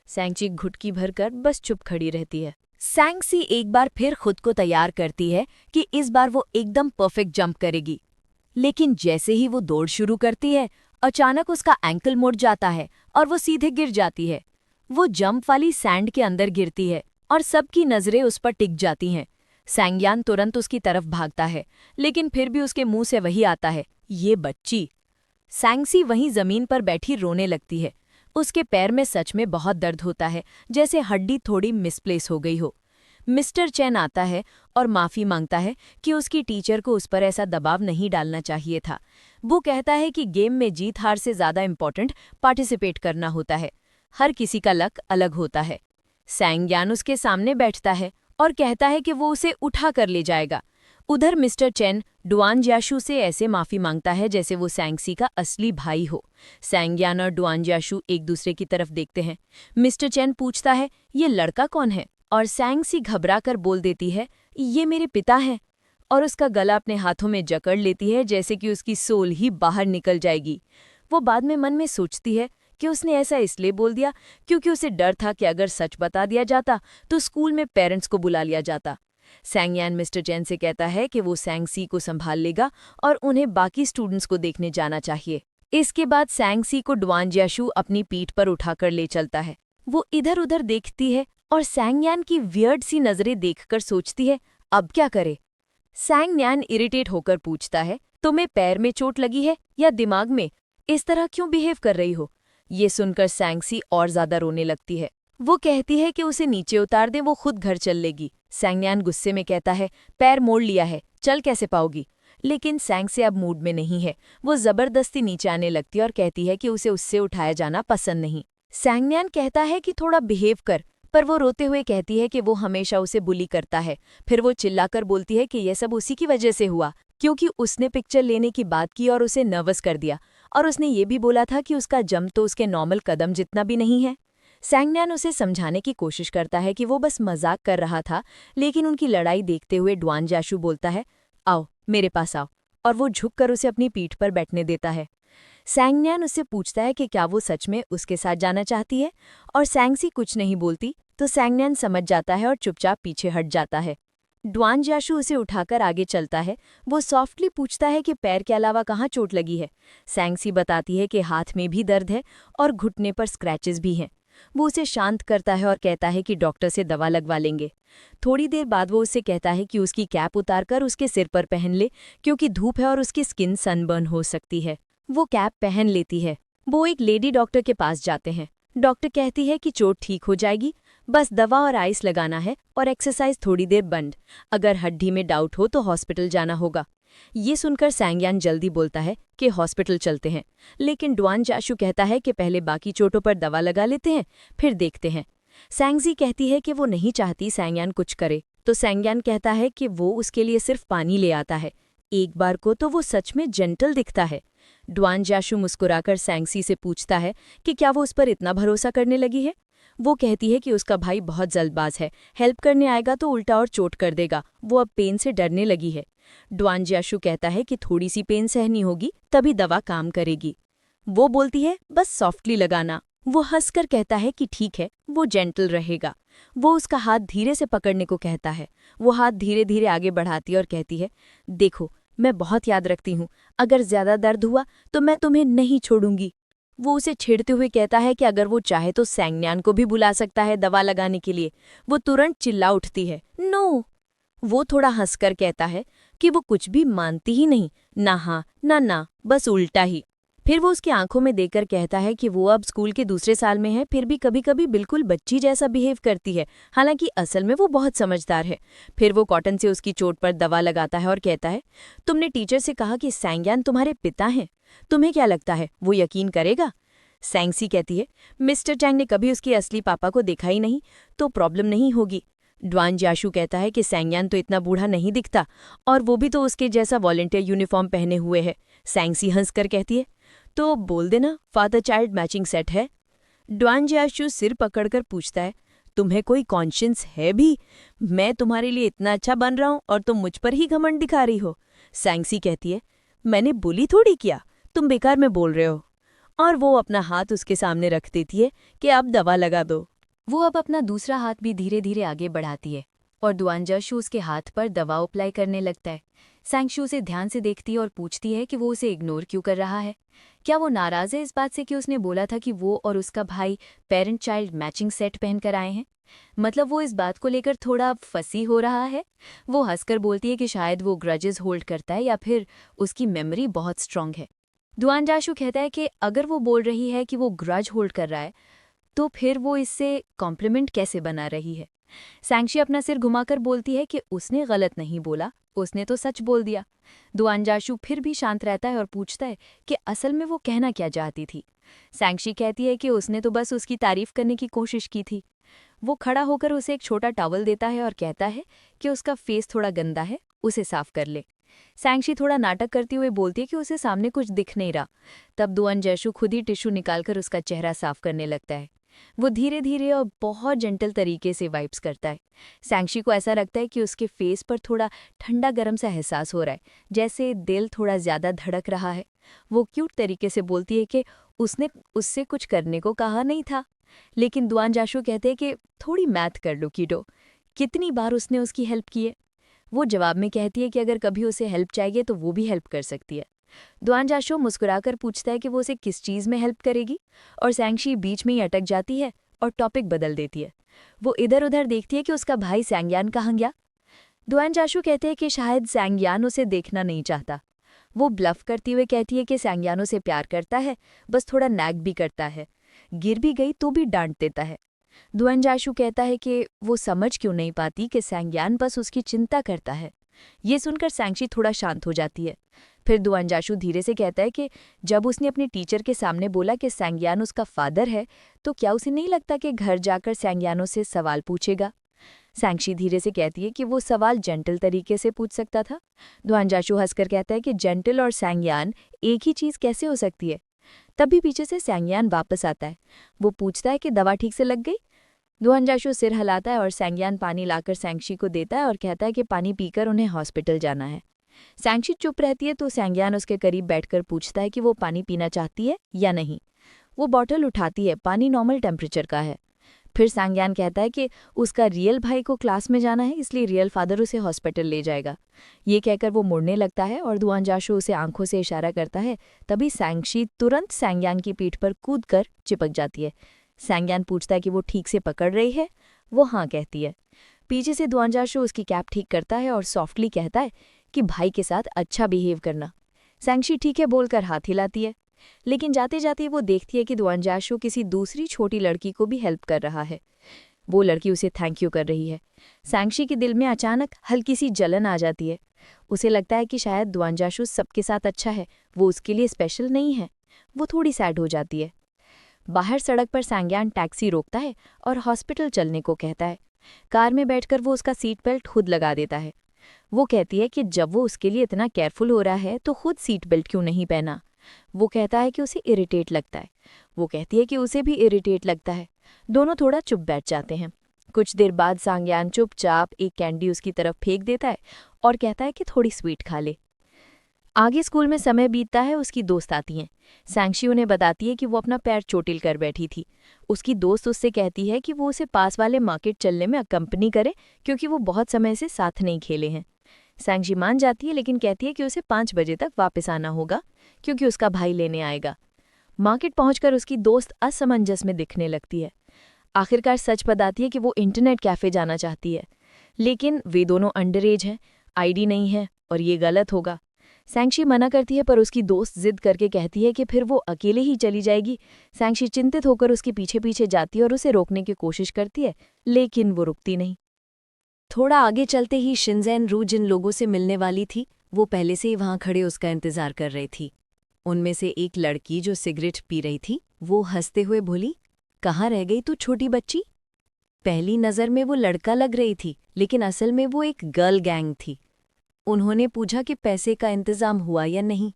[SPEAKER 2] सैंक्षी घुटकी भरकर बस चुप खड़ी रहती है। सैंक्षी एक बार फिर खुद को तैयार करती है कि इस बार वो एकदम परफेक्ट जंप करेगी। लेकिन जैसे ही वो दौड़ शुरू करती है, अचानक उसका एंकल मुड़ जाता है और वो सीधे गिर जाती है। वो जंप वाली सैंड के अंदर गिरती है और सबकी नजरें उस पर टिक जाती हैं। सैंगयान तुरंत उसकी तरफ भागता है, लेकिन फिर भी उसके मुंह से वही आता है, ये बच्ची। सैंक्षी वहीं जमीन पर बैठी रोने लगती है। उसके पैर में सच में बहुत दर्द होता है, जैसे हड्डी थोड़ी मिसप्लेस हो गई हो। मिस्टर चैन आता है और माफ़ी मांगता है कि उसकी टीचर को उस पर ऐसा दबाव नहीं डालना चाहिए था। वो कहता है कि गेम में जीत हार से ज़्यादा इम्पोर्टेंट पार्टिसिपेट करना होता है। हर किसी का लक अलग होता है। सैंगयान उसके सामने बैठता है और कहता है कि वो उसे उठा कर ले जाएगा। उधर मिस्टर चैन डुआंजियाशु से ऐसे माफ़ी मांगता है जैसे वो सैंक्षी का असली भाई हो। सैंगयान और डुआंजियाशु एक दूसरे की तरफ देखते हैं। मिस्टर चैन पूछता है, ये लड़का कौन है? और सैंक्षी घबराकर बोल देती है, ये मेरे पिता हैं। और उसका गला अपने हाथों में जकड़ लेती है, जैसे कि उसकी सोल ही बाहर निकल जाएगी। वो बाद में मन में सोचती है कि उसने ऐसा इसलिए बोल दिया क्योंकि उसे डर था कि अगर सच बता दिया जाता तो स्कूल में पेरेंट्स को बुला लिया जाता। सैंगयान मिस्टर चैन से कहता है कि वो सैंक्षी को संभाल लेगा और उन्हें बाकी स्टूडेंट्स को देखने जाना चाहिए। इसके बाद सैंक्षी को डुआंजियाशु अपनी पीठ पर उठाकर ले चलता है। वो इधर उधर देखती है और सैंगयान की वियर्ड सी नजरें देखकर सोचती है, अब क्या करे। सैंगयान इरिटेट होकर पूछता है, तुम्हें पैर में चोट लगी है या दिमाग में? इस तरह क्यों बिहेव कर रही हो? ये सुनकर सैंक्षी और ज्यादा रोने लगती है। वो कहती है कि उसे नीचे उतार दे, वो खुद घर चल लेगी। सैंगयान गुस्से में कहता है, पैर मोड़ लिया है, चल कैसे पाओगी? लेकिन सैंक्षी अब मूड में नहीं है। वो जबरदस्ती नीचे आने लगती है और कहती है कि उसे उससे उठाया जाना पसंद नहीं। सैंगयान कहता है कि थोड़ा बिहेव कर, पर वो रोते हुए कहती है कि वो हमेशा उसे बुली करता है। फिर वो चिल्लाकर बोलती है कि यह सब उसी की वजह से हुआ, क्योंकि उसने पिक्चर लेने की बात की और उसे नर्वस कर दिया, और उसने ये भी बोला था कि उसका जम तो उसके नॉर्मल कदम जितना भी नहीं है। सैंगन्यान उसे समझाने की कोशिश करता है कि वो बस मजाक कर रहा था, लेकिन उनकी लड़ाई देखते हुए ड्वान जाशू बोलता है, आओ मेरे पास आओ, और वो झुककर उसे अपनी पीठ पर बैठने देता है। सैंगन्यान उससे पूछता है कि क्या वो सच में उसके साथ जाना चाहती है, और सैंगसी कुछ नहीं बोलती तो सैंगन्यान समझ जाता है और चुपचाप पीछे हट जाता है। ड्वान जाशू उसे उठाकर आगे चलता है। वो सॉफ्टली पूछता है कि पैर के अलावा कहाँ चोट लगी है। सैंगसी बताती है कि हाथ में भी दर्द है और घुटने पर स्क्रैचेस भी हैं। वो उसे शांत करता है और कहता है कि डॉक्टर से दवा लगवा लेंगे। थोड़ी देर बाद वो उससे कहता है कि उसकी कैप उतारकर उसके सिर पर पहन ले, क्योंकि धूप है और उसकी स्किन सनबर्न हो सकती है। वो कैप पहन लेती है। वो एक लेडी डॉक्टर के पास जाते हैं। डॉक्टर कहती है कि चोट ठीक हो जाएगी, बस दवा और आइस लगाना है और एक्सरसाइज थोड़ी देर बंद। अगर हड्डी में डाउट हो तो हॉस्पिटल जाना होगा। ये सुनकर सैंगयान जल्दी बोलता है कि हॉस्पिटल चलते हैं, लेकिन ड्वान जाशू कहता है कि पहले बाकी चोटों पर दवा लगा लेते हैं, फिर देखते हैं। सैंगजी कहती है कि वो नहीं चाहती सैंगयान कुछ करे, तो सैंगयान कहता है कि वो उसके लिए सिर्फ पानी ले आता है। एक बार को तो वो सच में जेंटल दिखता है। ड्वान जाशू मुस्कुराकर सैंगसी से पूछता है कि क्या वो उस पर इतना भरोसा करने लगी है। वो कहती है कि उसका भाई बहुत जल्दबाज है, हेल्प करने आएगा तो उल्टा और चोट कर देगा, वो अब पेन से डरने लगी है। ड्वान जाशू कहता है कि थोड़ी सी पेन सहनी होगी तभी दवा काम करेगी। वो बोलती है बस सॉफ्टली लगाना। वो हंसकर कहता है कि ठीक है, वो जेंटल रहेगा। वो उसका हाथ धीरे से पकड़ने को कहता है। वो हाथ धीरे धीरे आगे बढ़ाती और कहती है, देखो मैं बहुत याद रखती हूँ, अगर ज्यादा दर्द हुआ तो मैं तुम्हें नहीं छोड़ूंगी। वो उसे छेड़ते हुए कहता है कि अगर वो चाहे तो सैंगन्यान को भी बुला सकता है दवा लगाने के लिए। वो तुरंत चिल्ला उठती है, नो। वो थोड़ा हंसकर कहता है कि वो कुछ भी मानती ही नहीं, ना हाँ ना ना, बस उल्टा ही। फिर वो उसकी आंखों में देखकर कहता है कि वो अब स्कूल के दूसरे साल में है, फिर भी कभी कभी बिल्कुल बच्ची जैसा बिहेव करती है, हालांकि असल में वो बहुत समझदार है। फिर वो कॉटन से उसकी चोट पर दवा लगाता है और कहता है, तुमने टीचर से कहा कि सैंगयान तुम्हारे पिता हैं, तुम्हें क्या लगता है वो यकीन करेगा? सैंगसी कहती है, मिस्टर चैंग ने कभी उसके असली पापा को देखा ही नहीं, तो प्रॉब्लम नहीं होगी। ड्वान जाशू कहता है कि सैंगयान तो इतना बूढ़ा नहीं दिखता, और वो भी तो उसके जैसा वॉलंटियर यूनिफॉर्म पहने हुए है। सैंगसी हंसकर कहती है, तो बोल देना फादर चाइल्ड मैचिंग सेट है। ड्वान जाशू सिर पकड़कर पूछता है, तुम्हें कोई कॉन्शियंस है भी? मैं तुम्हारे लिए इतना अच्छा बन रहा हूं और तुम मुझ पर ही घमंड दिखा रही हो। सैंगसी कहती है, मैंने बुली थोड़ी किया, तुम बेकार में बोल रहे हो। और वो अपना हाथ उसके सामने रख देती है कि अब दवा लगा दो।
[SPEAKER 1] वो अब अपना दूसरा हाथ भी धीरे धीरे आगे बढ़ाती है और ड्वान जाशू उसके हाथ पर दवा अप्लाई करने लगता है। सैंगशू उसे ध्यान से देखती है और पूछती है कि वो उसे इग्नोर क्यों कर रहा है। क्या वो नाराज है इस बात से कि उसने बोला था कि वो और उसका भाई पेरेंट चाइल्ड मैचिंग सेट पहनकर आए हैं? मतलब वो इस बात को लेकर थोड़ा फसी हो रहा है। वो हंसकर बोलती है कि शायद वो ग्रजेस होल्ड करता है या फिर उसकी मेमोरी बहुत स्ट्रांग है। ड्वान जाशू कहता है कि अगर वो बोल रही है कि वो ग्रज होल्ड कर रहा है, तो फिर वो इससे कॉम्प्लीमेंट कैसे बना रही है? सैंगशी अपना सिर घुमाकर बोलती है कि उसने गलत नहीं बोला, उसने तो सच बोल दिया। ड्वान जाशू फिर भी शांत रहता है और पूछता है कि असल में वो कहना क्या चाहती थी। सैंगशी कहती है कि उसने तो बस उसकी तारीफ करने की कोशिश की थी। वो खड़ा होकर उसे एक छोटा टॉवल देता है और कहता है कि उसका फेस थोड़ा गंदा है, उसे साफ कर ले। सैंगशी थोड़ा नाटक करते हुए बोलती है कि उसे सामने कुछ दिख नहीं रहा। तब ड्वान जाशू खुद ही टिश्यू निकालकर उसका चेहरा साफ करने लगता है। वो धीरे धीरे और बहुत जेंटल तरीके से वाइप्स करता है। सैंगशी को ऐसा लगता है कि उसके फेस पर थोड़ा ठंडा गर्म सा एहसास हो रहा है, जैसे दिल थोड़ा ज्यादा धड़क रहा है। वो क्यूट तरीके से बोलती है कि उसने उससे कुछ करने को कहा नहीं था, लेकिन ड्वान जाशू कहते हैं कि थोड़ी मैथ कर लो कीडो, कितनी बार उसने उसकी हेल्प की है। वो जवाब में कहती है कि अगर कभी उसे हेल्प चाहिए तो वो भी हेल्प कर सकती है। ड्वान जाशू मुस्कुराकर पूछता है कि वो उसे किस चीज़ में हेल्प करेगी, और सैंगशी बीच में ही अटक जाती है और टॉपिक बदल देती है। वो इधर उधर देखती है कि उसका भाई सैंगयान कहाँ गया। ड्वान जाशू कहते हैं कि शायद सैंगयान उसे देखना नहीं चाहता। वो ब्लफ करती हुए कहती है कि सैंगयान उसे प्यार करता है, बस थोड़ा नैग भी करता है, गिर भी गई तो भी डांट देता है। ड्वान जाशू कहता है कि वो समझ क्यों नहीं पाती कि सैंगयान बस उसकी चिंता करता है। ये सुनकर सैंगशी थोड़ा शांत हो जाती है। फिर ड्वान जाशू धीरे से कहता है कि जब उसने अपने टीचर के सामने बोला कि सैंगयान उसका फादर है, तो क्या उसे नहीं लगता कि घर जाकर सैंगयानों से सवाल पूछेगा?
[SPEAKER 2] सैंक्षी धीरे से कहती है कि वो सवाल जेंटल तरीके से पूछ सकता था। दुआनजाशु हंसकर कहता है कि जेंटल और सैंगयान एक ही चीज़ कैसे हो सकती है। तभी पीछे से सैंगयान वापस आता है। वो पूछता है कि दवा ठीक से लग गई। दुआनजाशु सिर हिलाता है और सैंगयान पानी लाकर सैंक्षी को देता है और कहता है कि पानी पीकर उन्हें हॉस्पिटल जाना है। सैंक्षी चुप रहती है तो सैंगयान उसके करीब बैठकर पूछता है कि वो पानी पीना चाहती है या नहीं। वो बॉटल उठाती है, पानी नॉर्मल टेम्परेचर का है। फिर सैंगयान कहता है कि उसका रियल भाई को क्लास में जाना है, इसलिए रियल फादर उसे हॉस्पिटल ले जाएगा। ये कहकर वो मुड़ने लगता है और दुआनजाशु उसे आंखों से इशारा करता है। तभी सैंक्षी तुरंत सैंगयान की पीठ पर कूदकर चिपक जाती है। सैंगयान पूछता है कि वो ठीक से पकड़ रही है। वो हाँ कहती है। पीछे से दुआनजाशु उसकी कैप ठीक करता है और सॉफ्टली कहता है कि भाई के साथ अच्छा बिहेव करना। सैंक्षी ठीक है बोलकर हाथ हिलाती है, लेकिन जाते जाते वो देखती है कि दुआनजाशु किसी दूसरी छोटी लड़की को भी हेल्प कर रहा है। वो लड़की उसे थैंक यू कर रही है। सैंक्षी के दिल में अचानक हल्की सी जलन आ जाती है। उसे लगता है कि शायद दुआनजाशु सबके साथ अच्छा है, वो उसके लिए स्पेशल नहीं है। वो थोड़ी सैड हो जाती है। बाहर सड़क पर सैंगयान टैक्सी रोकता है और हॉस्पिटल चलने को कहता है। कार में बैठकर वो उसका सीट बेल्ट खुद लगा देता है। वो कहती है कि जब वो उसके लिए इतना केयरफुल हो रहा है तो खुद सीट बेल्ट क्यों नहीं पहना। वो कहता है कि उसे इरिटेट लगता है। वो कहती है कि उसे भी इरिटेट लगता है। दोनों थोड़ा चुप बैठ जाते हैं। कुछ देर बाद सैंगयान चुपचाप एक कैंडी उसकी तरफ फेंक देता है और कहता है कि थोड़ी स्वीट खा ले। आगे स्कूल में समय बीतता है। उसकी दोस्त आती हैं। सैंक्षी उन्हें बताती है कि वो अपना पैर चोटिल कर बैठी थी। उसकी दोस्त उससे कहती है कि वो उसे पास वाले मार्केट चलने में अकम्पनी करे, क्योंकि वो बहुत समय से साथ नहीं खेले हैं। सैंक्षी मान जाती है, लेकिन कहती है कि उसे 5 बजे तक वापस आना होगा, क्योंकि उसका भाई लेने आएगा। मार्केट पहुंचकर उसकी दोस्त असमंजस में दिखने लगती है। आखिरकार सच बताती है कि वो इंटरनेट कैफ़े जाना चाहती है, लेकिन वे दोनों अंडर एज हैं, आईडी नहीं है और ये गलत होगा। सैंक्षी मना करती है, पर उसकी दोस्त जिद करके कहती है कि फिर वो अकेले ही चली जाएगी। सैंक्षी चिंतित होकर उसके पीछे पीछे जाती है और उसे रोकने की कोशिश करती है, लेकिन वो रुकती नहीं। थोड़ा आगे चलते ही शिनज़ेन रू जिन लोगों से मिलने वाली थी, वो पहले से ही वहां खड़े उसका इंतजार कर रही थी। उनमें से एक लड़की जो सिगरेट पी रही थी, वो हंसते हुए बोली, कहाँ रह गई तू छोटी बच्ची। पहली नज़र में वो लड़का लग रही थी, लेकिन असल में वो एक गर्ल गैंग थी। उन्होंने पूछा कि पैसे का इंतजाम हुआ या नहीं।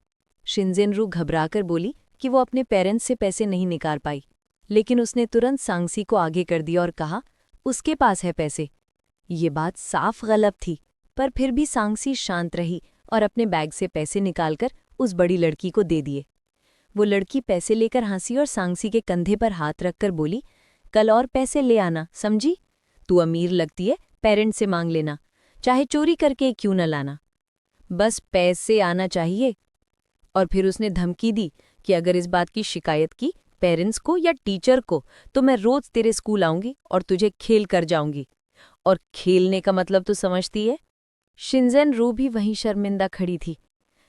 [SPEAKER 2] शिनज़ेन रू घबराकर बोली कि वो अपने पेरेंट्स से पैसे नहीं निकाल पाई, लेकिन उसने तुरंत सांगसी को आगे कर दिया और कहा, उसके पास है पैसे। ये बात साफ गलत थी, पर फिर भी सांगसी शांत रही और अपने बैग से पैसे निकालकर उस बड़ी लड़की को दे दिए। वो लड़की पैसे लेकर हंसी और सांगसी के कंधे पर हाथ रखकर बोली, कल और पैसे ले आना, समझी? तू अमीर लगती है, पेरेंट्स से मांग लेना, चाहे चोरी करके क्यों न लाना, बस पैसे आना चाहिए। और फिर उसने धमकी दी कि अगर इस बात की शिकायत की पेरेंट्स को या टीचर को तो मैं रोज तेरे स्कूल आऊंगी और तुझे खेल कर जाऊंगी। और खेलने का मतलब तो समझती है। शिनज़ेन रू भी वहीं शर्मिंदा खड़ी थी।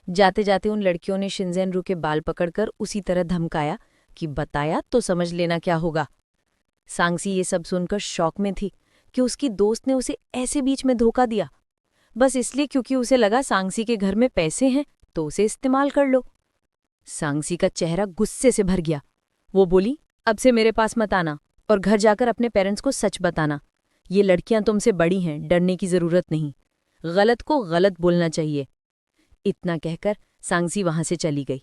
[SPEAKER 2] जाते जाते उन लड़कियों ने शिनज़ेन रू के बाल पकड़कर उसी तरह धमकाया कि बताया तो समझ लेना क्या होगा। सांगसी ये सब सुनकर शॉक में थी कि उसकी दोस्त ने उसे ऐसे बीच में धोखा दिया, बस इसलिए क्योंकि उसे लगा सांगसी के घर में पैसे हैं तो उसे इस्तेमाल कर लो। सांगसी का चेहरा गुस्से से भर गया। वो बोली, अब से मेरे पास मत आना और घर जाकर अपने पेरेंट्स को सच बताना। ये लड़कियां तुमसे बड़ी हैं, डरने की जरूरत नहीं। गलत को गलत बोलना चाहिए। इतना कहकर सांगसी वहां से चली गई।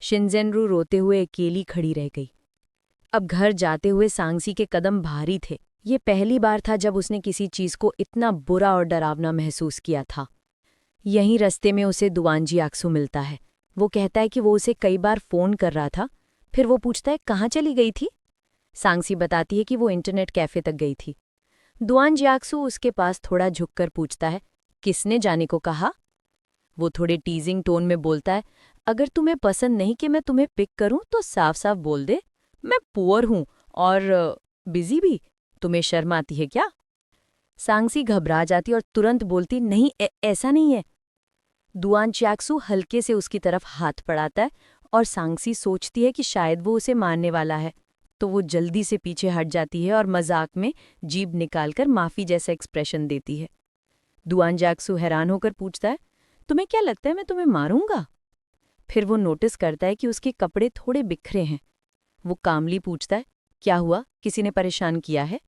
[SPEAKER 2] शिनज़ेन रू रोते हुए अकेली खड़ी रह गई। अब घर जाते हुए सांगसी के कदम भारी थे। ये पहली बार था जब उसने किसी चीज को इतना बुरा और डरावना महसूस किया था। यहीं रस्ते में उसे दुआनजियाक्सु मिलता है। वो कहता है कि वो उसे कई बार फोन कर रहा था। फिर वो पूछता है, कहाँ चली गई थी? सांगसी बताती है कि वो इंटरनेट कैफे तक गई थी। दुआनजियाक्सु उसके पास थोड़ा झुककर पूछता है, किसने जाने को कहा? वो थोड़े टीजिंग टोन में बोलता है, अगर तुम्हें पसंद नहीं कि मैं तुम्हें पिक करूं तो साफ साफ बोल दे। मैं पुअर हूं और बिजी भी। तुम्हें शर्म आती है क्या? सांगसी घबरा जाती और तुरंत बोलती, नहीं ऐसा नहीं है। दुआनजियाक्सु हल्के से उसकी तरफ हाथ बढ़ाता है और सांगसी सोचती है कि शायद वो उसे मारने वाला है, तो वो जल्दी से पीछे हट जाती है और मजाक में जीभ निकालकर माफी जैसा एक्सप्रेशन देती है। दुआनजियाक्सु हैरान होकर पूछता है, तुम्हें क्या लगता है मैं तुम्हें मारूंगा? फिर वो नोटिस करता है कि उसके कपड़े थोड़े बिखरे हैं। वो कामली पूछता है, क्या हुआ, किसी ने परेशान किया है?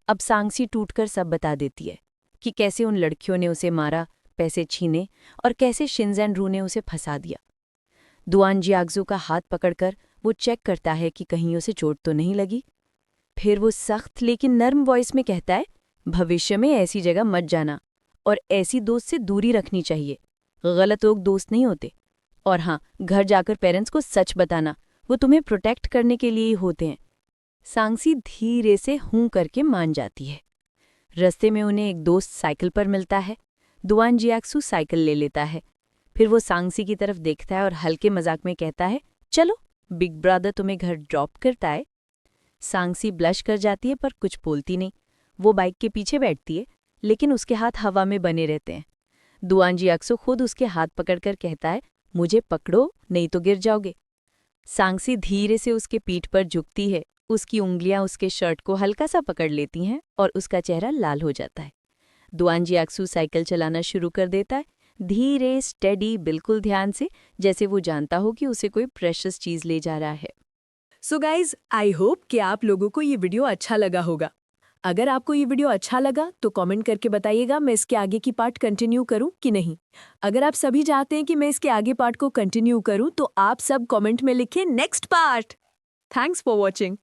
[SPEAKER 2] अब सांगसी टूटकर सब बता देती है कि कैसे उन लड़कियों ने उसे मारा, पैसे छीने और कैसे शिनज़ेन रू ने उसे फंसा दिया। दुआन जियाग्जू का हाथ पकड़कर वो चेक करता है कि कहीं उसे चोट तो नहीं लगी। फिर वो सख्त लेकिन नर्म वॉइस में कहता है, भविष्य में ऐसी जगह मत जाना और ऐसी दोस्त से दूरी रखनी चाहिए। गलत लोग दोस्त नहीं होते। और हाँ, घर जाकर पेरेंट्स को सच बताना, वो तुम्हें प्रोटेक्ट करने के लिए ही होते हैं। सांगसी धीरे से हूं करके मान जाती है। रास्ते में उन्हें एक दोस्त साइकिल पर मिलता है। दुआन जियाग्सू साइकिल ले लेता है। फिर वो सांगसी की तरफ देखता है और हल्के मजाक में कहता है, चलो बिग ब्रदर तुम्हें घर ड्रॉप करता है। सांगसी ब्लश कर जाती है पर कुछ बोलती नहीं। वो बाइक के पीछे बैठती है, लेकिन उसके हाथ हवा में बने रहते हैं। दुआन जियाग्सू खुद उसके हाथ पकड़कर कहता है, मुझे पकड़ो नहीं तो गिर जाओगे। सांगसी धीरे से उसके पीठ पर झुकती है। उसकी उंगलियां उसके शर्ट को हल्का सा पकड़ लेती हैं और उसका चेहरा लाल हो जाता है। दुआन जियाग्सू साइकिल चलाना शुरू कर देता है, धीरे, स्टेडी, बिल्कुल ध्यान से, जैसे वो जानता हो कि उसे कोई प्रेशियस चीज ले जा रहा है।
[SPEAKER 3] सो गाइज, आई होप कि आप लोगों को ये वीडियो अच्छा लगा होगा। अगर आपको ये वीडियो अच्छा लगा तो कमेंट करके बताइएगा मैं इसके आगे की पार्ट कंटिन्यू करूं कि नहीं। अगर आप सभी चाहते हैं कि मैं इसके आगे पार्ट को कंटिन्यू करूं तो आप सब कमेंट में लिखें next part. Thanks for watching.